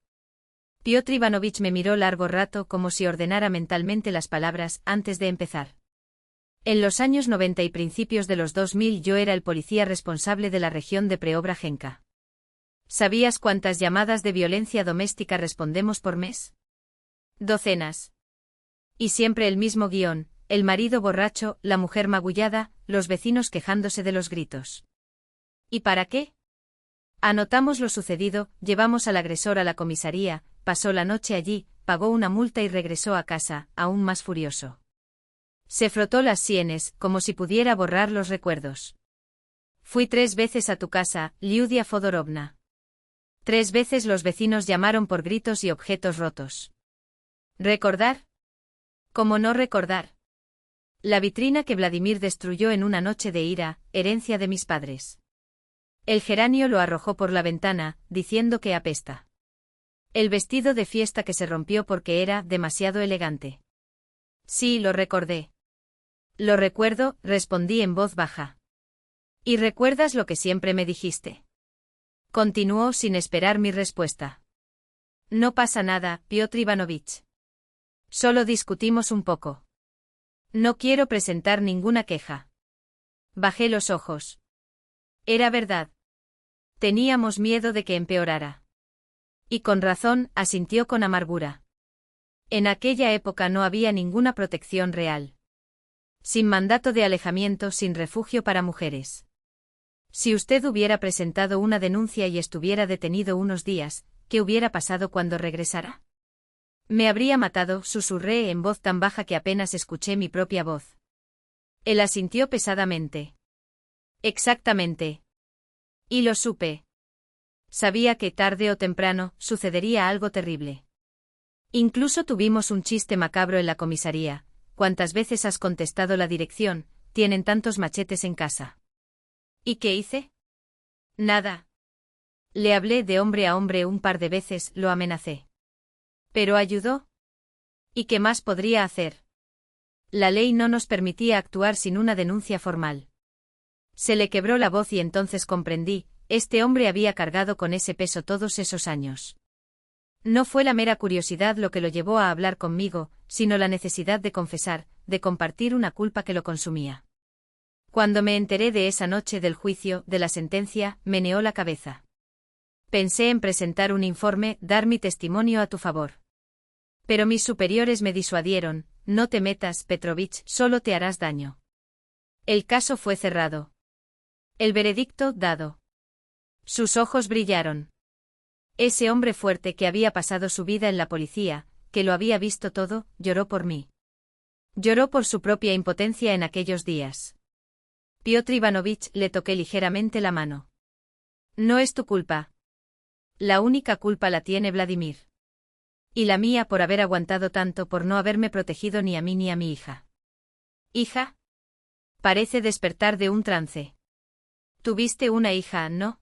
Piotr Ivanovich me miró largo rato como si ordenara mentalmente las palabras antes de empezar. En los años 90 y principios de los 2000 yo era el policía responsable de la región de Preobrajenka. ¿Sabías cuántas llamadas de violencia doméstica respondemos por mes? Docenas. Y siempre el mismo guión, el marido borracho, la mujer magullada, los vecinos quejándose de los gritos. ¿Y para qué? Anotamos lo sucedido, llevamos al agresor a la comisaría, pasó la noche allí, pagó una multa y regresó a casa, aún más furioso. Se frotó las sienes, como si pudiera borrar los recuerdos. Fui 3 veces a tu casa, Liudia Fodorovna. 3 veces los vecinos llamaron por gritos y objetos rotos. ¿Recordar? ¿Cómo no recordar? La vitrina que Vladimir destruyó en una noche de ira, herencia de mis padres. El geranio lo arrojó por la ventana, diciendo que apesta. El vestido de fiesta que se rompió porque era demasiado elegante. Sí, lo recordé. Lo recuerdo, respondí en voz baja. ¿Y recuerdas lo que siempre me dijiste? Continuó sin esperar mi respuesta. No pasa nada, Piotr Ivanovich. Solo discutimos un poco. No quiero presentar ninguna queja. Bajé los ojos. Era verdad. Teníamos miedo de que empeorara. Y con razón, asintió con amargura. En aquella época no había ninguna protección real. Sin mandato de alejamiento, sin refugio para mujeres. Si usted hubiera presentado una denuncia y estuviera detenido unos días, ¿qué hubiera pasado cuando regresara? Me habría matado, susurré en voz tan baja que apenas escuché mi propia voz. Él asintió pesadamente. Exactamente. Y lo supe. Sabía que tarde o temprano sucedería algo terrible. Incluso tuvimos un chiste macabro en la comisaría. ¿Cuántas veces has contestado la dirección? Tienen tantos machetes en casa. ¿Y qué hice? Nada. Le hablé de hombre a hombre un par de veces, lo amenacé. ¿Pero ayudó? ¿Y qué más podría hacer? La ley no nos permitía actuar sin una denuncia formal. Se le quebró la voz y entonces comprendí, este hombre había cargado con ese peso todos esos años. No fue la mera curiosidad lo que lo llevó a hablar conmigo, sino la necesidad de confesar, de compartir una culpa que lo consumía. Cuando me enteré de esa noche del juicio, de la sentencia, meneó la cabeza. Pensé en presentar un informe, dar mi testimonio a tu favor. Pero mis superiores me disuadieron, no te metas, Petrovich, solo te harás daño. El caso fue cerrado. El veredicto dado. Sus ojos brillaron. Ese hombre fuerte que había pasado su vida en la policía, que lo había visto todo, lloró por mí. Lloró por su propia impotencia en aquellos días. Piotr Ivanovich, le toqué ligeramente la mano. No es tu culpa. La única culpa la tiene Vladimir. Y la mía por haber aguantado tanto, por no haberme protegido ni a mí ni a mi hija. ¿Hija? Parece despertar de un trance. Tuviste una hija, ¿no?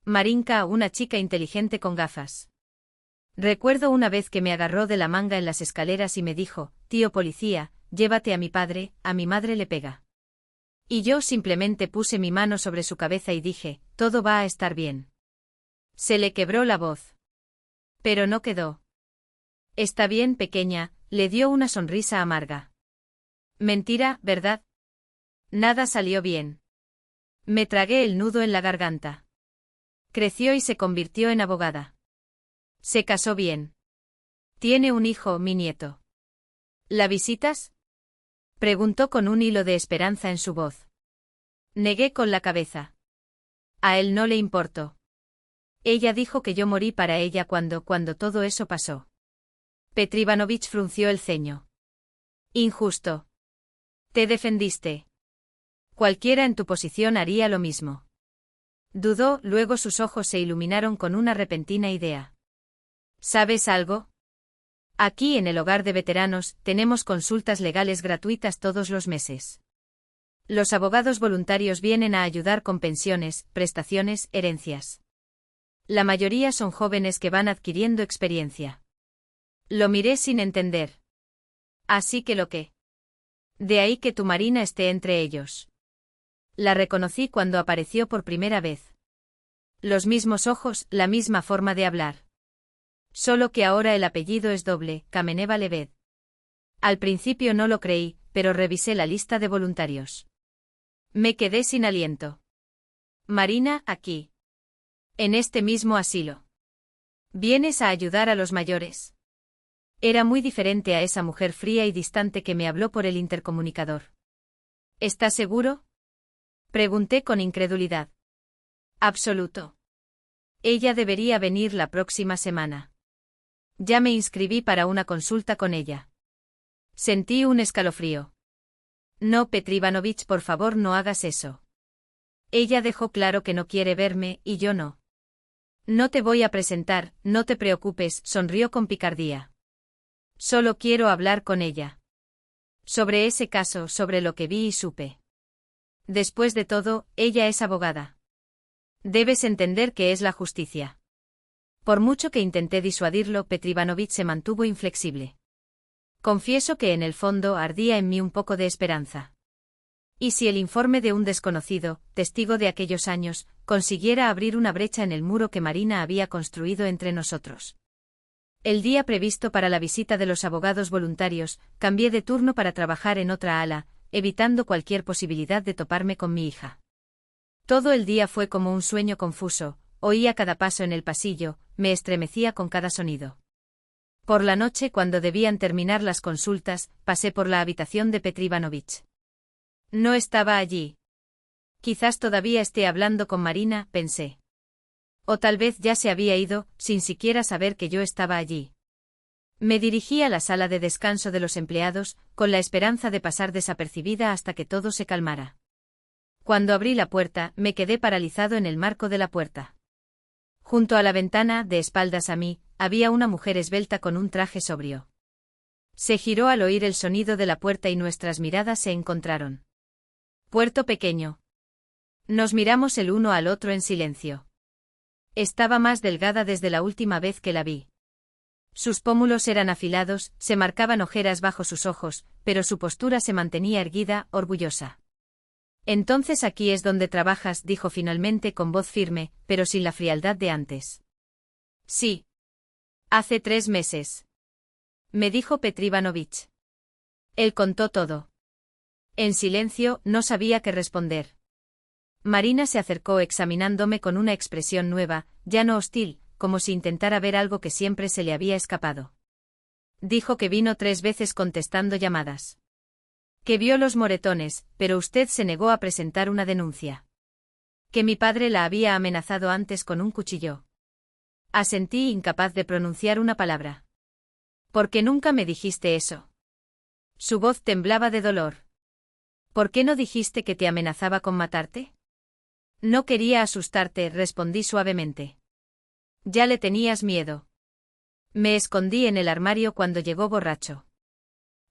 Marinka, una chica inteligente con gafas. Recuerdo una vez que me agarró de la manga en las escaleras y me dijo, tío policía, llévate a mi padre, a mi madre le pega. Y yo simplemente puse mi mano sobre su cabeza y dije, todo va a estar bien. Se le quebró la voz. Pero no quedó. Está bien, pequeña, le dio una sonrisa amarga. Mentira, ¿verdad? Nada salió bien. Me tragué el nudo en la garganta. Creció y se convirtió en abogada. Se casó bien. Tiene un hijo, mi nieto. ¿La visitas? Preguntó con un hilo de esperanza en su voz. Negué con la cabeza. A él no le importó. Ella dijo que yo morí para ella cuando todo eso pasó. Petr Ivanovich frunció el ceño. Injusto. Te defendiste. Cualquiera en tu posición haría lo mismo. Dudó, luego sus ojos se iluminaron con una repentina idea. ¿Sabes algo? Aquí en el hogar de veteranos tenemos consultas legales gratuitas todos los meses. Los abogados voluntarios vienen a ayudar con pensiones, prestaciones, herencias. La mayoría son jóvenes que van adquiriendo experiencia. Lo miré sin entender. Así que lo que. De ahí que tu Marina esté entre ellos. La reconocí cuando apareció por primera vez. Los mismos ojos, la misma forma de hablar. Solo que ahora el apellido es doble, Kameneva Leved. Al principio no lo creí, pero revisé la lista de voluntarios. Me quedé sin aliento. Marina, aquí. En este mismo asilo. ¿Vienes a ayudar a los mayores? Era muy diferente a esa mujer fría y distante que me habló por el intercomunicador. ¿Estás seguro? Pregunté con incredulidad. Absoluto. Ella debería venir la próxima semana. Ya me inscribí para una consulta con ella. Sentí un escalofrío. No, Petr Ivanovich, por favor, no hagas eso. Ella dejó claro que no quiere verme, y yo no. No te voy a presentar, no te preocupes, sonrió con picardía. Solo quiero hablar con ella. Sobre ese caso, sobre lo que vi y supe. Después de todo, ella es abogada. Debes entender que es la justicia. Por mucho que intenté disuadirlo, Petr Ivanovich se mantuvo inflexible. Confieso que en el fondo ardía en mí un poco de esperanza. ¿Y si el informe de un desconocido, testigo de aquellos años, consiguiera abrir una brecha en el muro que Marina había construido entre nosotros? El día previsto para la visita de los abogados voluntarios, cambié de turno para trabajar en otra ala, evitando cualquier posibilidad de toparme con mi hija. Todo el día fue como un sueño confuso, oía cada paso en el pasillo, me estremecía con cada sonido. Por la noche, cuando debían terminar las consultas, pasé por la habitación de Petr Ivanovich. No estaba allí. Quizás todavía esté hablando con Marina, pensé. O tal vez ya se había ido, sin siquiera saber que yo estaba allí. Me dirigí a la sala de descanso de los empleados, con la esperanza de pasar desapercibida hasta que todo se calmara. Cuando abrí la puerta, me quedé paralizado en el marco de la puerta. Junto a la ventana, de espaldas a mí, había una mujer esbelta con un traje sobrio. Se giró al oír el sonido de la puerta y nuestras miradas se encontraron. Puerto pequeño. Nos miramos el uno al otro en silencio. Estaba más delgada desde la última vez que la vi. Sus pómulos eran afilados, se marcaban ojeras bajo sus ojos, pero su postura se mantenía erguida, orgullosa. Entonces aquí es donde trabajas, dijo finalmente con voz firme, pero sin la frialdad de antes. Sí. Hace 3 meses. Me dijo Petr Ivanovich. Él contó todo. En silencio, no sabía qué responder. Marina se acercó examinándome con una expresión nueva, ya no hostil, como si intentara ver algo que siempre se le había escapado. Dijo que vino 3 veces contestando llamadas. Que vio los moretones, pero usted se negó a presentar una denuncia. Que mi padre la había amenazado antes con un cuchillo. Asentí, incapaz de pronunciar una palabra. ¿Por qué nunca me dijiste eso? Su voz temblaba de dolor. ¿Por qué no dijiste que te amenazaba con matarte? No quería asustarte, respondí suavemente. Ya le tenías miedo. Me escondí en el armario cuando llegó borracho.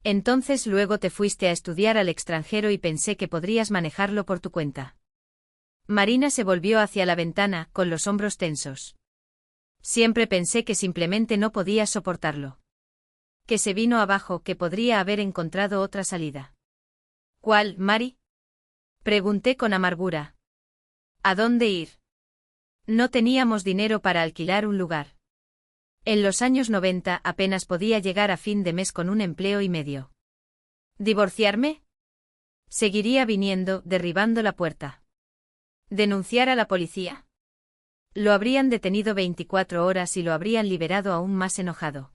Entonces luego te fuiste a estudiar al extranjero y pensé que podrías manejarlo por tu cuenta. Marina se volvió hacia la ventana, con los hombros tensos. Siempre pensé que simplemente no podía soportarlo. Que se vino abajo, que podría haber encontrado otra salida. ¿Cuál, Mari? Pregunté con amargura. ¿A dónde ir? No teníamos dinero para alquilar un lugar. En los años 90 apenas podía llegar a fin de mes con un empleo y medio. ¿Divorciarme? Seguiría viniendo, derribando la puerta. ¿Denunciar a la policía? Lo habrían detenido 24 horas y lo habrían liberado aún más enojado.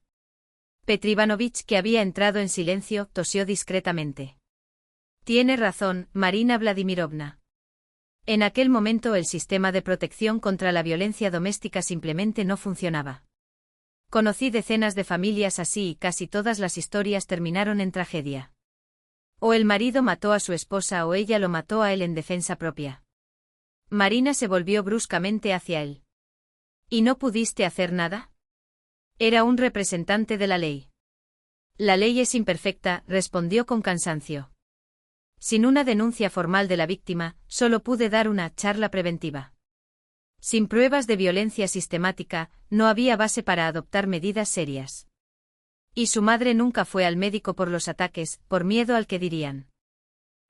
Petr Ivanovich, que había entrado en silencio, tosió discretamente. Tiene razón, Marina Vladimirovna. En aquel momento el sistema de protección contra la violencia doméstica simplemente no funcionaba. Conocí decenas de familias así y casi todas las historias terminaron en tragedia. O el marido mató a su esposa o ella lo mató a él en defensa propia. Marina se volvió bruscamente hacia él. ¿Y no pudiste hacer nada? Era un representante de la ley. La ley es imperfecta, respondió con cansancio. Sin una denuncia formal de la víctima, solo pude dar una charla preventiva. Sin pruebas de violencia sistemática, no había base para adoptar medidas serias. Y su madre nunca fue al médico por los ataques, por miedo al que dirían.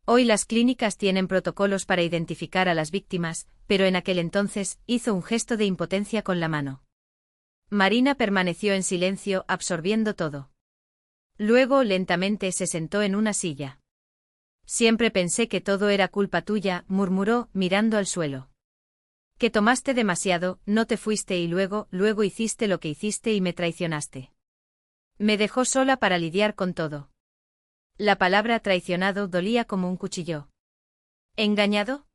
Hoy las clínicas tienen protocolos para identificar a las víctimas, pero en aquel entonces, hizo un gesto de impotencia con la mano. Marina permaneció en silencio, absorbiendo todo. Luego lentamente se sentó en una silla. Siempre pensé que todo era culpa tuya, murmuró, mirando al suelo. Que tomaste demasiado, no te fuiste y luego hiciste lo que hiciste y me traicionaste. Me dejó sola para lidiar con todo. La palabra traicionado dolía como un cuchillo. ¿Engañado?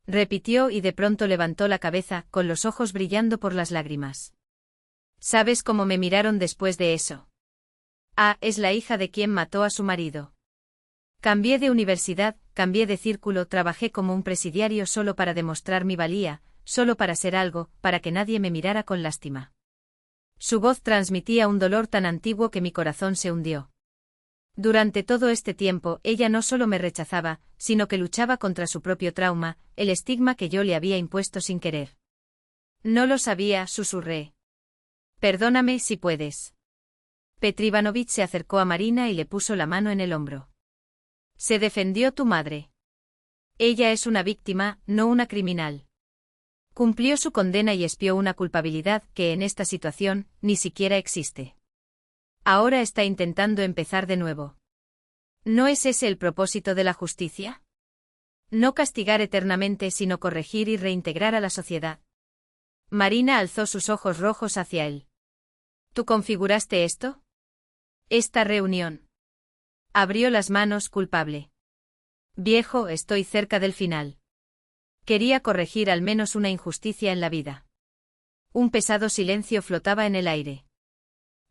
Repitió y de pronto levantó la cabeza, con los ojos brillando por las lágrimas. ¿Sabes cómo me miraron después de eso? Ah, es la hija de quien mató a su marido. Cambié de universidad, cambié de círculo, trabajé como un presidiario solo para demostrar mi valía, solo para ser algo, para que nadie me mirara con lástima. Su voz transmitía un dolor tan antiguo que mi corazón se hundió. Durante todo este tiempo, ella no solo me rechazaba, sino que luchaba contra su propio trauma, el estigma que yo le había impuesto sin querer. No lo sabía, susurré. Perdóname si puedes. Petr Ivanovich se acercó a Marina y le puso la mano en el hombro. Se defendió tu madre. Ella es una víctima, no una criminal. Cumplió su condena y expió una culpabilidad que en esta situación ni siquiera existe. Ahora está intentando empezar de nuevo. ¿No es ese el propósito de la justicia? No castigar eternamente sino corregir y reintegrar a la sociedad. Marina alzó sus ojos rojos hacia él. ¿Tú configuraste esto? Esta reunión. Abrió las manos culpable. Viejo, estoy cerca del final. Quería corregir al menos una injusticia en la vida. Un pesado silencio flotaba en el aire.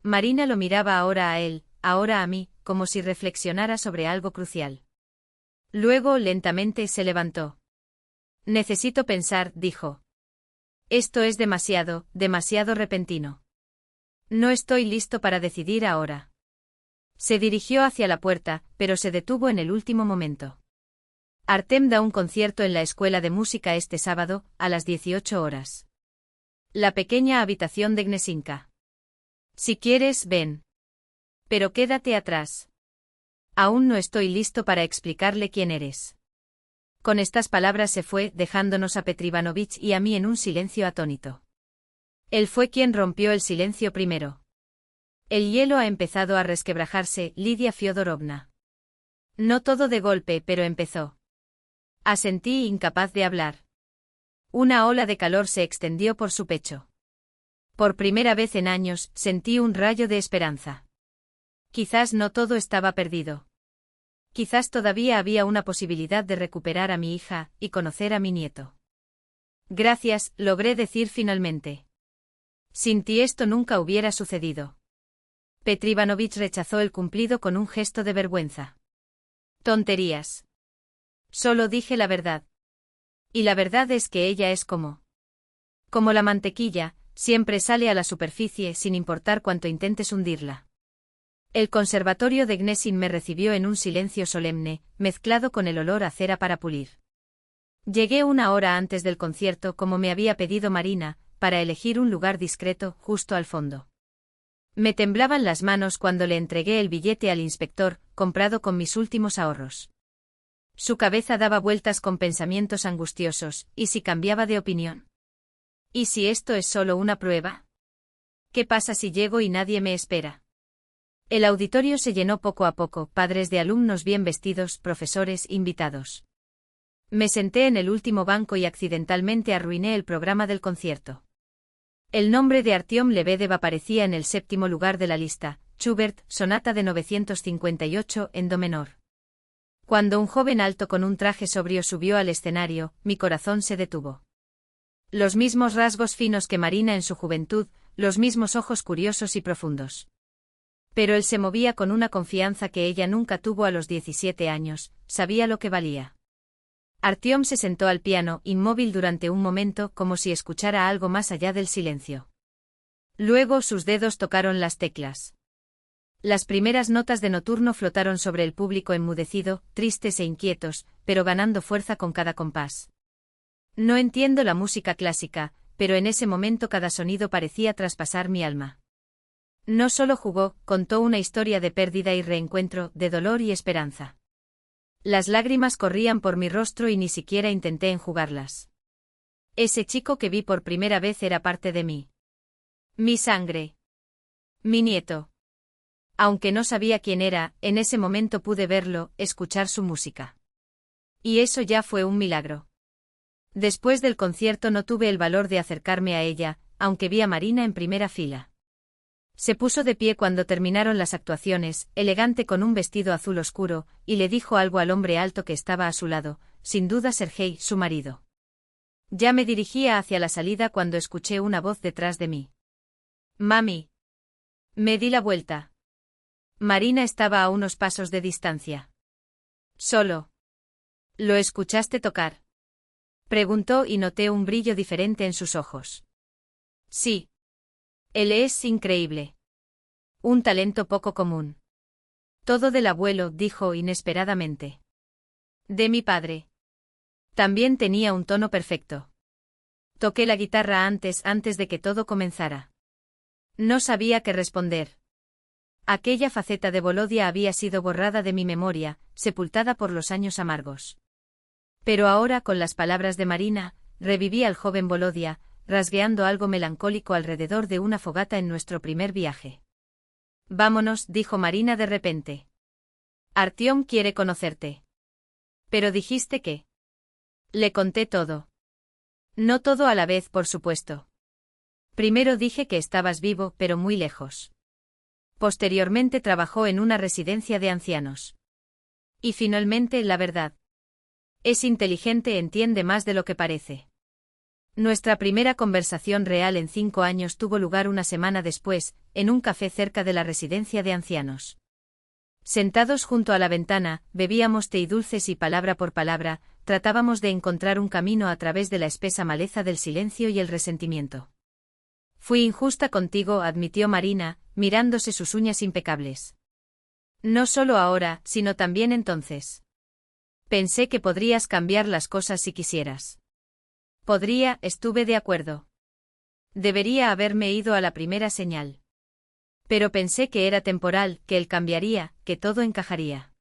Marina lo miraba ahora a él, ahora a mí, como si reflexionara sobre algo crucial. Luego lentamente se levantó. Necesito pensar, dijo. Esto es demasiado, demasiado repentino. No estoy listo para decidir ahora. Se dirigió hacia la puerta, pero se detuvo en el último momento. Artem da un concierto en la escuela de música este sábado, a las 18 horas. La pequeña habitación de Gnesinka. Si quieres, ven. Pero quédate atrás. Aún no estoy listo para explicarle quién eres. Con estas palabras se fue, dejándonos a Petr Ivanovich y a mí en un silencio atónito. Él fue quien rompió el silencio primero. El hielo ha empezado a resquebrajarse, Lidia Fyodorovna. No todo de golpe, pero empezó. Asentí, incapaz de hablar. Una ola de calor se extendió por su pecho. Por primera vez en años, sentí un rayo de esperanza. Quizás no todo estaba perdido. Quizás todavía había una posibilidad de recuperar a mi hija y conocer a mi nieto. Gracias, logré decir finalmente. Sin ti esto nunca hubiera sucedido. Petr Ivanovich rechazó el cumplido con un gesto de vergüenza. Tonterías. Solo dije la verdad. Y la verdad es que ella es como la mantequilla, siempre sale a la superficie sin importar cuánto intentes hundirla. El conservatorio de Gnesin me recibió en un silencio solemne, mezclado con el olor a cera para pulir. Llegué una hora antes del concierto como me había pedido Marina, para elegir un lugar discreto, justo al fondo. Me temblaban las manos cuando le entregué el billete al inspector, comprado con mis últimos ahorros. Su cabeza daba vueltas con pensamientos angustiosos, ¿y si cambiaba de opinión? ¿Y si esto es solo una prueba? ¿Qué pasa si llego y nadie me espera? El auditorio se llenó poco a poco, padres de alumnos bien vestidos, profesores, invitados. Me senté en el último banco y accidentalmente arruiné el programa del concierto. El nombre de Artyom Lebedev aparecía en el 7º lugar de la lista, Schubert, sonata de 958 en do menor. Cuando un joven alto con un traje sobrio subió al escenario, mi corazón se detuvo. Los mismos rasgos finos que Marina en su juventud, los mismos ojos curiosos y profundos. Pero él se movía con una confianza que ella nunca tuvo a los 17 años, sabía lo que valía. Artyom se sentó al piano, inmóvil durante un momento como si escuchara algo más allá del silencio. Luego sus dedos tocaron las teclas. Las primeras notas de nocturno flotaron sobre el público enmudecido, tristes e inquietos, pero ganando fuerza con cada compás. No entiendo la música clásica, pero en ese momento cada sonido parecía traspasar mi alma. No solo jugó, contó una historia de pérdida y reencuentro, de dolor y esperanza. Las lágrimas corrían por mi rostro y ni siquiera intenté enjugarlas. Ese chico que vi por primera vez era parte de mí. Mi sangre. Mi nieto. Aunque no sabía quién era, en ese momento pude verlo, escuchar su música. Y eso ya fue un milagro. Después del concierto no tuve el valor de acercarme a ella, aunque vi a Marina en primera fila. Se puso de pie cuando terminaron las actuaciones, elegante con un vestido azul oscuro, y le dijo algo al hombre alto que estaba a su lado, sin duda Sergei, su marido. Ya me dirigía hacia la salida cuando escuché una voz detrás de mí. «Mami». Me di la vuelta. Marina estaba a unos pasos de distancia. «Solo. ¿Lo escuchaste tocar?», preguntó y noté un brillo diferente en sus ojos. «Sí. Él es increíble. Un talento poco común». «Todo del abuelo», dijo inesperadamente. «De mi padre». También tenía un tono perfecto. Toqué la guitarra antes de que todo comenzara. No sabía qué responder. Aquella faceta de Volodia había sido borrada de mi memoria, sepultada por los años amargos. Pero ahora, con las palabras de Marina, reviví al joven Volodia, rasgueando algo melancólico alrededor de una fogata en nuestro primer viaje. Vámonos, dijo Marina de repente. Artyom quiere conocerte. Pero dijiste que... Le conté todo. No todo a la vez, por supuesto. Primero dije que estabas vivo, pero muy lejos. Posteriormente trabajó en una residencia de ancianos. Y finalmente, la verdad. Es inteligente, entiende más de lo que parece. Nuestra primera conversación real en 5 años tuvo lugar una semana después, en un café cerca de la residencia de ancianos. Sentados junto a la ventana, bebíamos té y dulces y palabra por palabra, tratábamos de encontrar un camino a través de la espesa maleza del silencio y el resentimiento. Fui injusta contigo, admitió Marina, mirándose sus uñas impecables. No solo ahora, sino también entonces. Pensé que podrías cambiar las cosas si quisieras. Podría, estuve de acuerdo. Debería haberme ido a la primera señal. Pero pensé que era temporal, que él cambiaría, que todo encajaría.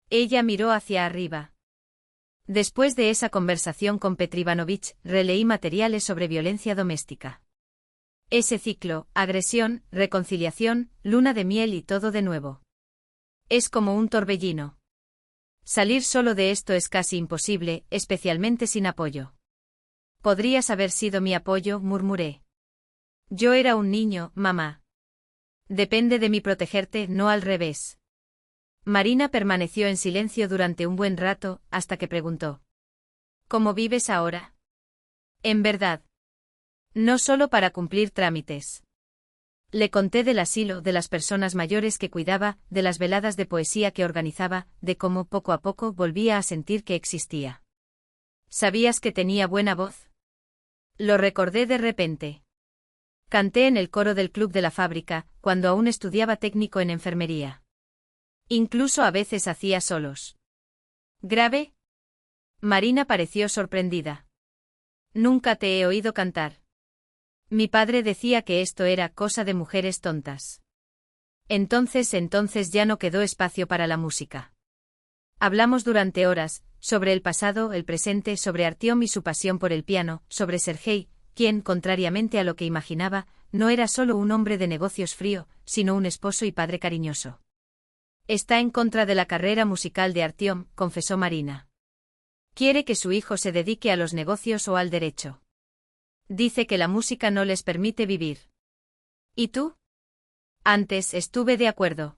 Ella miró hacia arriba. Después de esa conversación con Petr Ivanovich, releí materiales sobre violencia doméstica. Ese ciclo, agresión, reconciliación, luna de miel y todo de nuevo. Es como un torbellino. Salir solo de esto es casi imposible, especialmente sin apoyo. Podrías haber sido mi apoyo, murmuré. Yo era un niño, mamá. Depende de mí protegerte, no al revés. Marina permaneció en silencio durante un buen rato, hasta que preguntó. ¿Cómo vives ahora? En verdad. No solo para cumplir trámites. Le conté del asilo, de las personas mayores que cuidaba, de las veladas de poesía que organizaba, de cómo poco a poco volvía a sentir que existía. ¿Sabías que tenía buena voz? Lo recordé de repente. Canté en el coro del club de la fábrica, cuando aún estudiaba técnico en enfermería. Incluso a veces hacía solos. ¿Grave? Marina pareció sorprendida. Nunca te he oído cantar. Mi padre decía que esto era cosa de mujeres tontas. Entonces ya no quedó espacio para la música. Hablamos durante horas, sobre el pasado, el presente, sobre Artyom y su pasión por el piano, sobre Sergei, quien, contrariamente a lo que imaginaba, no era solo un hombre de negocios frío, sino un esposo y padre cariñoso. Está en contra de la carrera musical de Artyom, confesó Marina. Quiere que su hijo se dedique a los negocios o al derecho. Dice que la música no les permite vivir. ¿Y tú? Antes estuve de acuerdo.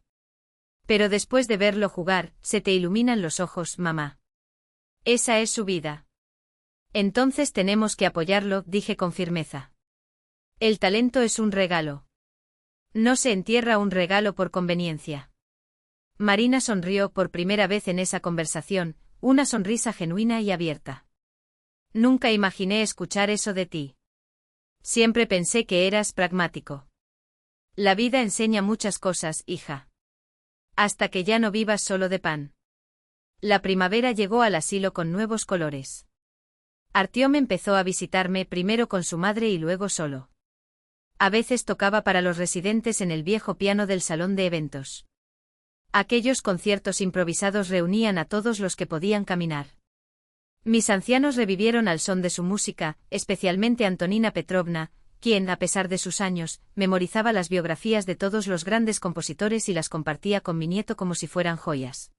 Pero después de verlo jugar, se te iluminan los ojos, mamá. Esa es su vida. Entonces tenemos que apoyarlo, dije con firmeza. El talento es un regalo. No se entierra un regalo por conveniencia. Marina sonrió por primera vez en esa conversación, una sonrisa genuina y abierta. Nunca imaginé escuchar eso de ti. Siempre pensé que eras pragmático. La vida enseña muchas cosas, hija. Hasta que ya no vivas solo de pan. La primavera llegó al asilo con nuevos colores. Artyom empezó a visitarme primero con su madre y luego solo. A veces tocaba para los residentes en el viejo piano del salón de eventos. Aquellos conciertos improvisados reunían a todos los que podían caminar. Mis ancianos revivieron al son de su música, especialmente Antonina Petrovna, quien, a pesar de sus años, memorizaba las biografías de todos los grandes compositores y las compartía con mi nieto como si fueran joyas.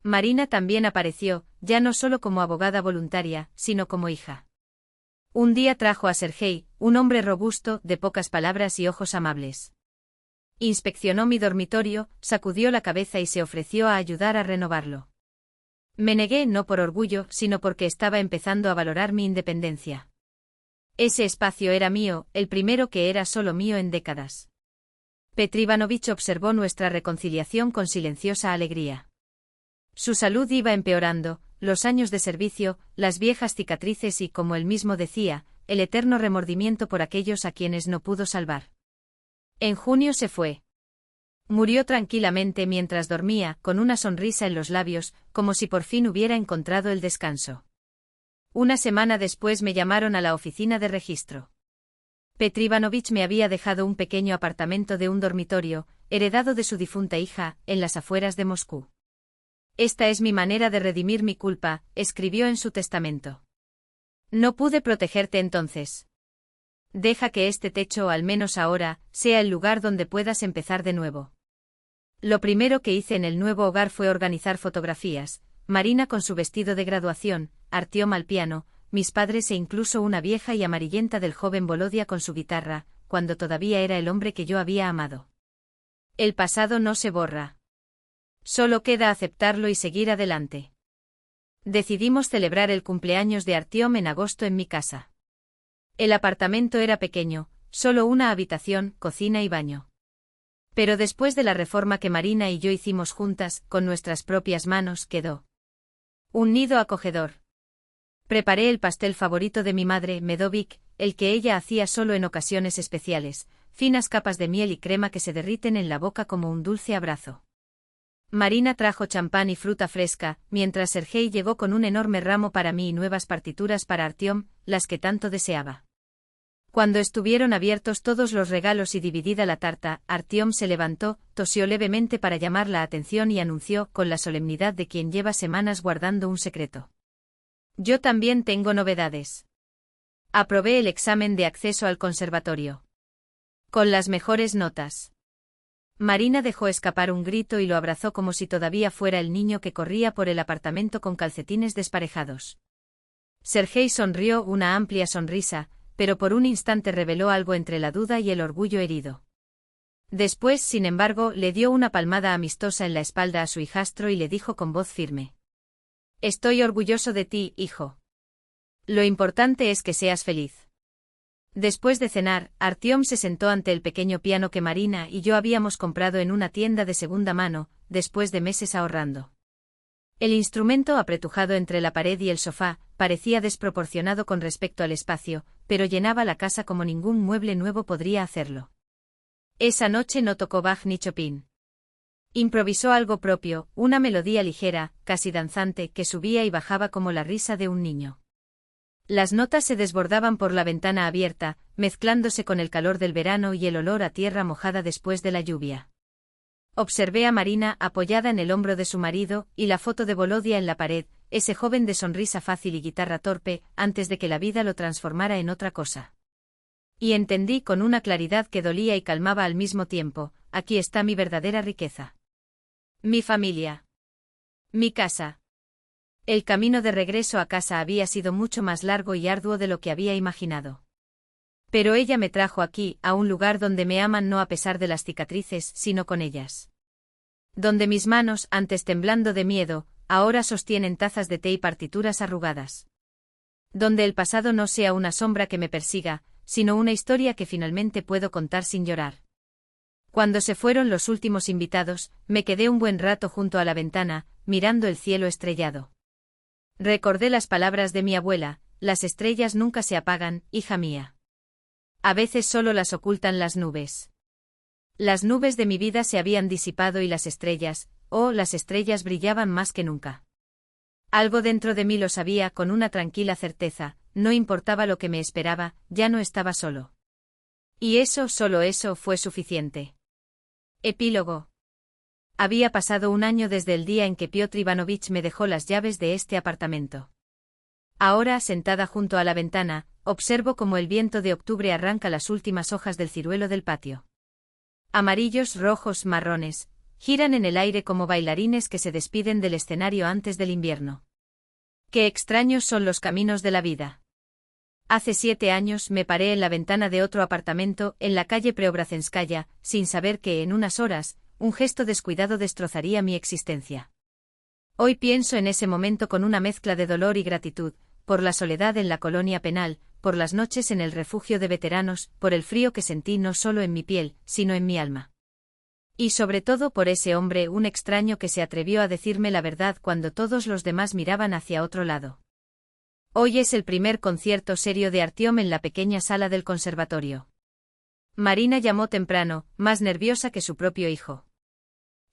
Marina también apareció, ya no solo como abogada voluntaria, sino como hija. Un día trajo a Sergei, un hombre robusto, de pocas palabras y ojos amables. Inspeccionó mi dormitorio, sacudió la cabeza y se ofreció a ayudar a renovarlo. Me negué no por orgullo, sino porque estaba empezando a valorar mi independencia. Ese espacio era mío, el primero que era solo mío en décadas. Petr Ivanovich observó nuestra reconciliación con silenciosa alegría. Su salud iba empeorando, los años de servicio, las viejas cicatrices y, como él mismo decía, el eterno remordimiento por aquellos a quienes no pudo salvar. En junio se fue. Murió tranquilamente mientras dormía, con una sonrisa en los labios, como si por fin hubiera encontrado el descanso. Una semana después me llamaron a la oficina de registro. Petr Ivanovich me había dejado un pequeño apartamento de un dormitorio, heredado de su difunta hija, en las afueras de Moscú. Esta es mi manera de redimir mi culpa, escribió en su testamento. No pude protegerte entonces. Deja que este techo, al menos ahora, sea el lugar donde puedas empezar de nuevo. Lo primero que hice en el nuevo hogar fue organizar fotografías, Marina con su vestido de graduación, Artiom al piano, mis padres e incluso una vieja y amarillenta del joven Volodia con su guitarra, cuando todavía era el hombre que yo había amado. El pasado no se borra. Solo queda aceptarlo y seguir adelante. Decidimos celebrar el cumpleaños de Artiom en agosto en mi casa. El apartamento era pequeño, solo una habitación, cocina y baño. Pero después de la reforma que Marina y yo hicimos juntas, con nuestras propias manos, quedó un nido acogedor. Preparé el pastel favorito de mi madre, Medovic, el que ella hacía solo en ocasiones especiales, finas capas de miel y crema que se derriten en la boca como un dulce abrazo. Marina trajo champán y fruta fresca, mientras Sergei llegó con un enorme ramo para mí y nuevas partituras para Artiom, las que tanto deseaba. Cuando estuvieron abiertos todos los regalos y dividida la tarta, Artiom se levantó, tosió levemente para llamar la atención y anunció, con la solemnidad de quien lleva semanas guardando un secreto. Yo también tengo novedades. Aprobé el examen de acceso al conservatorio. Con las mejores notas. Marina dejó escapar un grito y lo abrazó como si todavía fuera el niño que corría por el apartamento con calcetines desparejados. Sergei sonrió una amplia sonrisa, pero por un instante reveló algo entre la duda y el orgullo herido. Después, sin embargo, le dio una palmada amistosa en la espalda a su hijastro y le dijo con voz firme: «Estoy orgulloso de ti, hijo. Lo importante es que seas feliz». Después de cenar, Artiom se sentó ante el pequeño piano que Marina y yo habíamos comprado en una tienda de segunda mano, después de meses ahorrando. El instrumento, apretujado entre la pared y el sofá, parecía desproporcionado con respecto al espacio, pero llenaba la casa como ningún mueble nuevo podría hacerlo. Esa noche no tocó Bach ni Chopin. Improvisó algo propio, una melodía ligera, casi danzante, que subía y bajaba como la risa de un niño. Las notas se desbordaban por la ventana abierta, mezclándose con el calor del verano y el olor a tierra mojada después de la lluvia. Observé a Marina apoyada en el hombro de su marido, y la foto de Volodia en la pared, ese joven de sonrisa fácil y guitarra torpe, antes de que la vida lo transformara en otra cosa. Y entendí con una claridad que dolía y calmaba al mismo tiempo: aquí está mi verdadera riqueza. Mi familia. Mi casa. El camino de regreso a casa había sido mucho más largo y arduo de lo que había imaginado. Pero ella me trajo aquí, a un lugar donde me aman no a pesar de las cicatrices, sino con ellas. Donde mis manos, antes temblando de miedo, ahora sostienen tazas de té y partituras arrugadas. Donde el pasado no sea una sombra que me persiga, sino una historia que finalmente puedo contar sin llorar. Cuando se fueron los últimos invitados, me quedé un buen rato junto a la ventana, mirando el cielo estrellado. Recordé las palabras de mi abuela: las estrellas nunca se apagan, hija mía. A veces solo las ocultan las nubes. Las nubes de mi vida se habían disipado y las estrellas, las estrellas brillaban más que nunca. Algo dentro de mí lo sabía con una tranquila certeza: no importaba lo que me esperaba, ya no estaba solo. Y eso, solo eso, fue suficiente. Epílogo. Había pasado un año desde el día en que Piotr Ivanovich me dejó las llaves de este apartamento. Ahora, sentada junto a la ventana, observo cómo el viento de octubre arranca las últimas hojas del ciruelo del patio. Amarillos, rojos, marrones, giran en el aire como bailarines que se despiden del escenario antes del invierno. Qué extraños son los caminos de la vida. Hace 7 años me paré en la ventana de otro apartamento, en la calle Preobrazhenskaya, sin saber que en unas horas, un gesto descuidado destrozaría mi existencia. Hoy pienso en ese momento con una mezcla de dolor y gratitud, por la soledad en la colonia penal, por las noches en el refugio de veteranos, por el frío que sentí no solo en mi piel, sino en mi alma. Y sobre todo por ese hombre, un extraño que se atrevió a decirme la verdad cuando todos los demás miraban hacia otro lado. Hoy es el primer concierto serio de Artiom en la pequeña sala del conservatorio. Marina llamó temprano, más nerviosa que su propio hijo.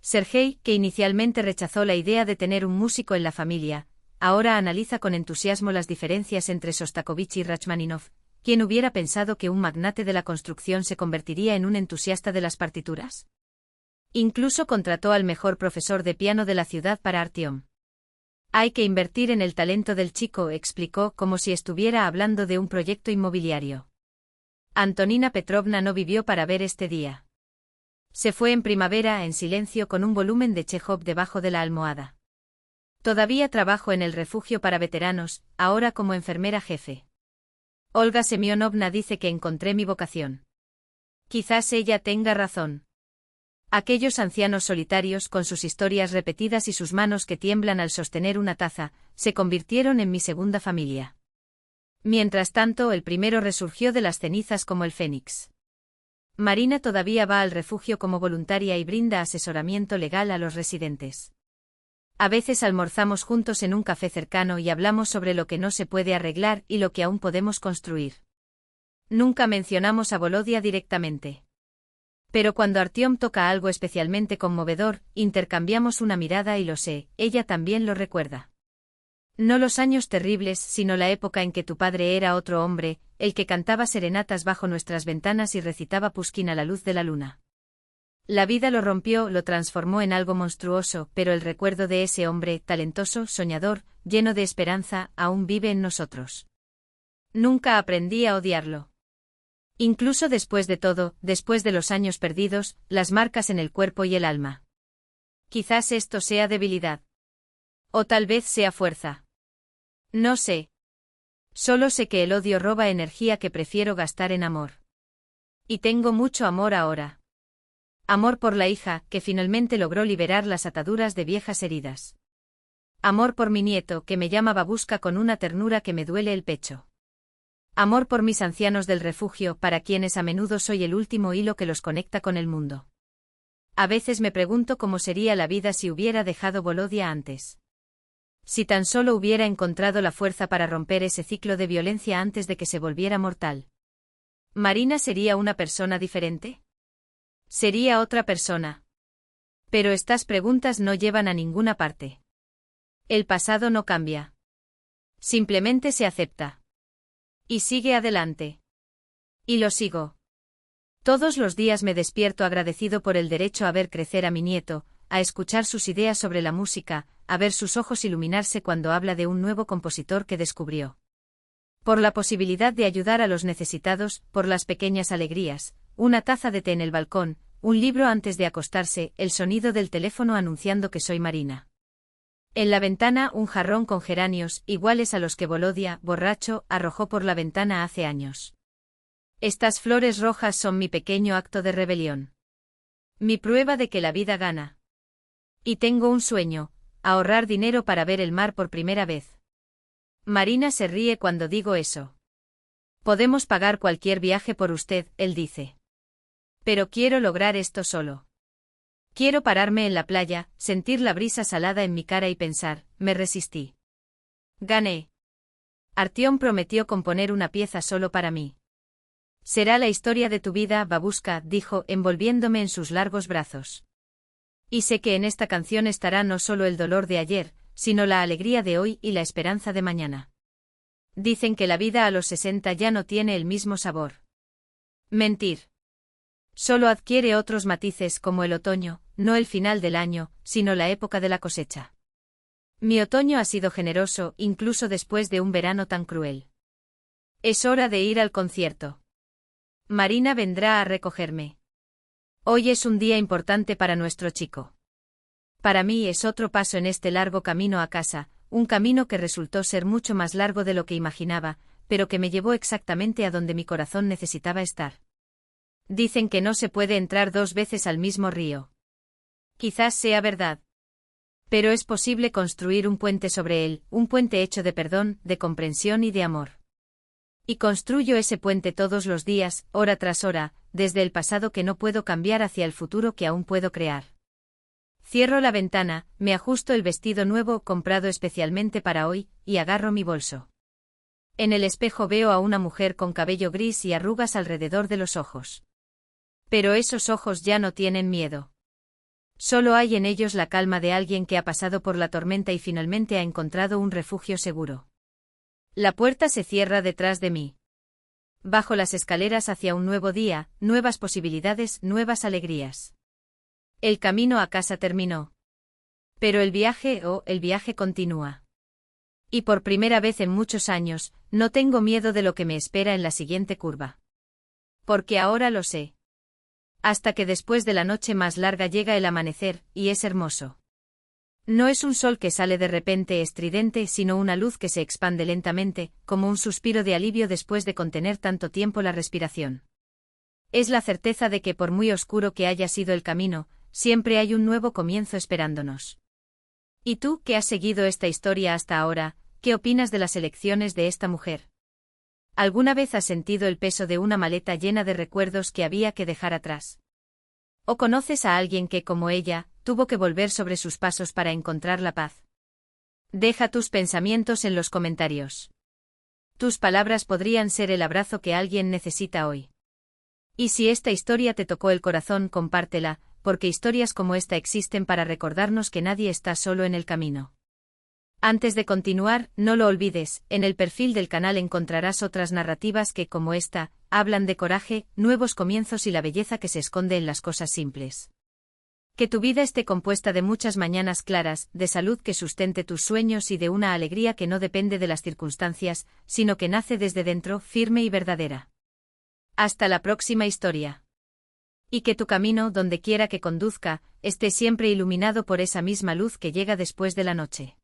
Sergei, que inicialmente rechazó la idea de tener un músico en la familia, ahora analiza con entusiasmo las diferencias entre Sostakovich y Rachmaninov. ¿Quién hubiera pensado que un magnate de la construcción se convertiría en un entusiasta de las partituras? Incluso contrató al mejor profesor de piano de la ciudad para Artyom. Hay que invertir en el talento del chico, explicó como si estuviera hablando de un proyecto inmobiliario. Antonina Petrovna no vivió para ver este día. Se fue en primavera en silencio con un volumen de Chejov debajo de la almohada. Todavía trabajo en el refugio para veteranos, ahora como enfermera jefe. Olga Semyonovna dice que encontré mi vocación. Quizás ella tenga razón. Aquellos ancianos solitarios con sus historias repetidas y sus manos que tiemblan al sostener una taza, se convirtieron en mi segunda familia. Mientras tanto, el primero resurgió de las cenizas como el fénix. Marina todavía va al refugio como voluntaria y brinda asesoramiento legal a los residentes. A veces almorzamos juntos en un café cercano y hablamos sobre lo que no se puede arreglar y lo que aún podemos construir. Nunca mencionamos a Volodia directamente. Pero cuando Artyom toca algo especialmente conmovedor, intercambiamos una mirada y lo sé, ella también lo recuerda. No los años terribles, sino la época en que tu padre era otro hombre, el que cantaba serenatas bajo nuestras ventanas y recitaba Pushkin a la luz de la luna. La vida lo rompió, lo transformó en algo monstruoso, pero el recuerdo de ese hombre, talentoso, soñador, lleno de esperanza, aún vive en nosotros. Nunca aprendí a odiarlo. Incluso después de todo, después de los años perdidos, las marcas en el cuerpo y el alma. Quizás esto sea debilidad. O tal vez sea fuerza. No sé. Solo sé que el odio roba energía que prefiero gastar en amor. Y tengo mucho amor ahora. Amor por la hija, que finalmente logró liberar las ataduras de viejas heridas. Amor por mi nieto, que me llama babushka con una ternura que me duele el pecho. Amor por mis ancianos del refugio, para quienes a menudo soy el último hilo que los conecta con el mundo. A veces me pregunto cómo sería la vida si hubiera dejado Volodia antes. Si tan solo hubiera encontrado la fuerza para romper ese ciclo de violencia antes de que se volviera mortal. ¿Marina sería una persona diferente? Sería otra persona. Pero estas preguntas no llevan a ninguna parte. El pasado no cambia. Simplemente se acepta. Y sigue adelante. Y lo sigo. Todos los días me despierto agradecido por el derecho a ver crecer a mi nieto, a escuchar sus ideas sobre la música, a ver sus ojos iluminarse cuando habla de un nuevo compositor que descubrió. Por la posibilidad de ayudar a los necesitados, por las pequeñas alegrías, una taza de té en el balcón, un libro antes de acostarse, el sonido del teléfono anunciando que soy Marina. En la ventana un jarrón con geranios, iguales a los que Volodia, borracho, arrojó por la ventana hace años. Estas flores rojas son mi pequeño acto de rebelión. Mi prueba de que la vida gana. Y tengo un sueño, ahorrar dinero para ver el mar por primera vez. Marina se ríe cuando digo eso. Podemos pagar cualquier viaje por usted, él dice. Pero quiero lograr esto solo. Quiero pararme en la playa, sentir la brisa salada en mi cara y pensar, me resistí. Gané. Artyom prometió componer una pieza solo para mí. Será la historia de tu vida, babushka, dijo, envolviéndome en sus largos brazos. Y sé que en esta canción estará no solo el dolor de ayer, sino la alegría de hoy y la esperanza de mañana. Dicen que la vida a los 60 ya no tiene el mismo sabor. Mentir. Solo adquiere otros matices como el otoño, no el final del año, sino la época de la cosecha. Mi otoño ha sido generoso, incluso después de un verano tan cruel. Es hora de ir al concierto. Marina vendrá a recogerme. Hoy es un día importante para nuestro chico. Para mí es otro paso en este largo camino a casa, un camino que resultó ser mucho más largo de lo que imaginaba, pero que me llevó exactamente a donde mi corazón necesitaba estar. Dicen que no se puede entrar 2 veces al mismo río. Quizás sea verdad. Pero es posible construir un puente sobre él, un puente hecho de perdón, de comprensión y de amor. Y construyo ese puente todos los días, hora tras hora, desde el pasado que no puedo cambiar hacia el futuro que aún puedo crear. Cierro la ventana, me ajusto el vestido nuevo comprado especialmente para hoy, y agarro mi bolso. En el espejo veo a una mujer con cabello gris y arrugas alrededor de los ojos. Pero esos ojos ya no tienen miedo. Solo hay en ellos la calma de alguien que ha pasado por la tormenta y finalmente ha encontrado un refugio seguro. La puerta se cierra detrás de mí. Bajo las escaleras hacia un nuevo día, nuevas posibilidades, nuevas alegrías. El camino a casa terminó. Pero el viaje continúa. Y por primera vez en muchos años, no tengo miedo de lo que me espera en la siguiente curva. Porque ahora lo sé. Hasta que después de la noche más larga llega el amanecer, y es hermoso. No es un sol que sale de repente estridente, sino una luz que se expande lentamente, como un suspiro de alivio después de contener tanto tiempo la respiración. Es la certeza de que por muy oscuro que haya sido el camino, siempre hay un nuevo comienzo esperándonos. ¿Y tú, que has seguido esta historia hasta ahora, qué opinas de las elecciones de esta mujer? ¿Alguna vez has sentido el peso de una maleta llena de recuerdos que había que dejar atrás? ¿O conoces a alguien que, como ella, tuvo que volver sobre sus pasos para encontrar la paz? Deja tus pensamientos en los comentarios. Tus palabras podrían ser el abrazo que alguien necesita hoy. Y si esta historia te tocó el corazón, compártela, porque historias como esta existen para recordarnos que nadie está solo en el camino. Antes de continuar, no lo olvides, en el perfil del canal encontrarás otras narrativas que, como esta, hablan de coraje, nuevos comienzos y la belleza que se esconde en las cosas simples. Que tu vida esté compuesta de muchas mañanas claras, de salud que sustente tus sueños y de una alegría que no depende de las circunstancias, sino que nace desde dentro, firme y verdadera. Hasta la próxima historia. Y que tu camino, donde quiera que conduzca, esté siempre iluminado por esa misma luz que llega después de la noche.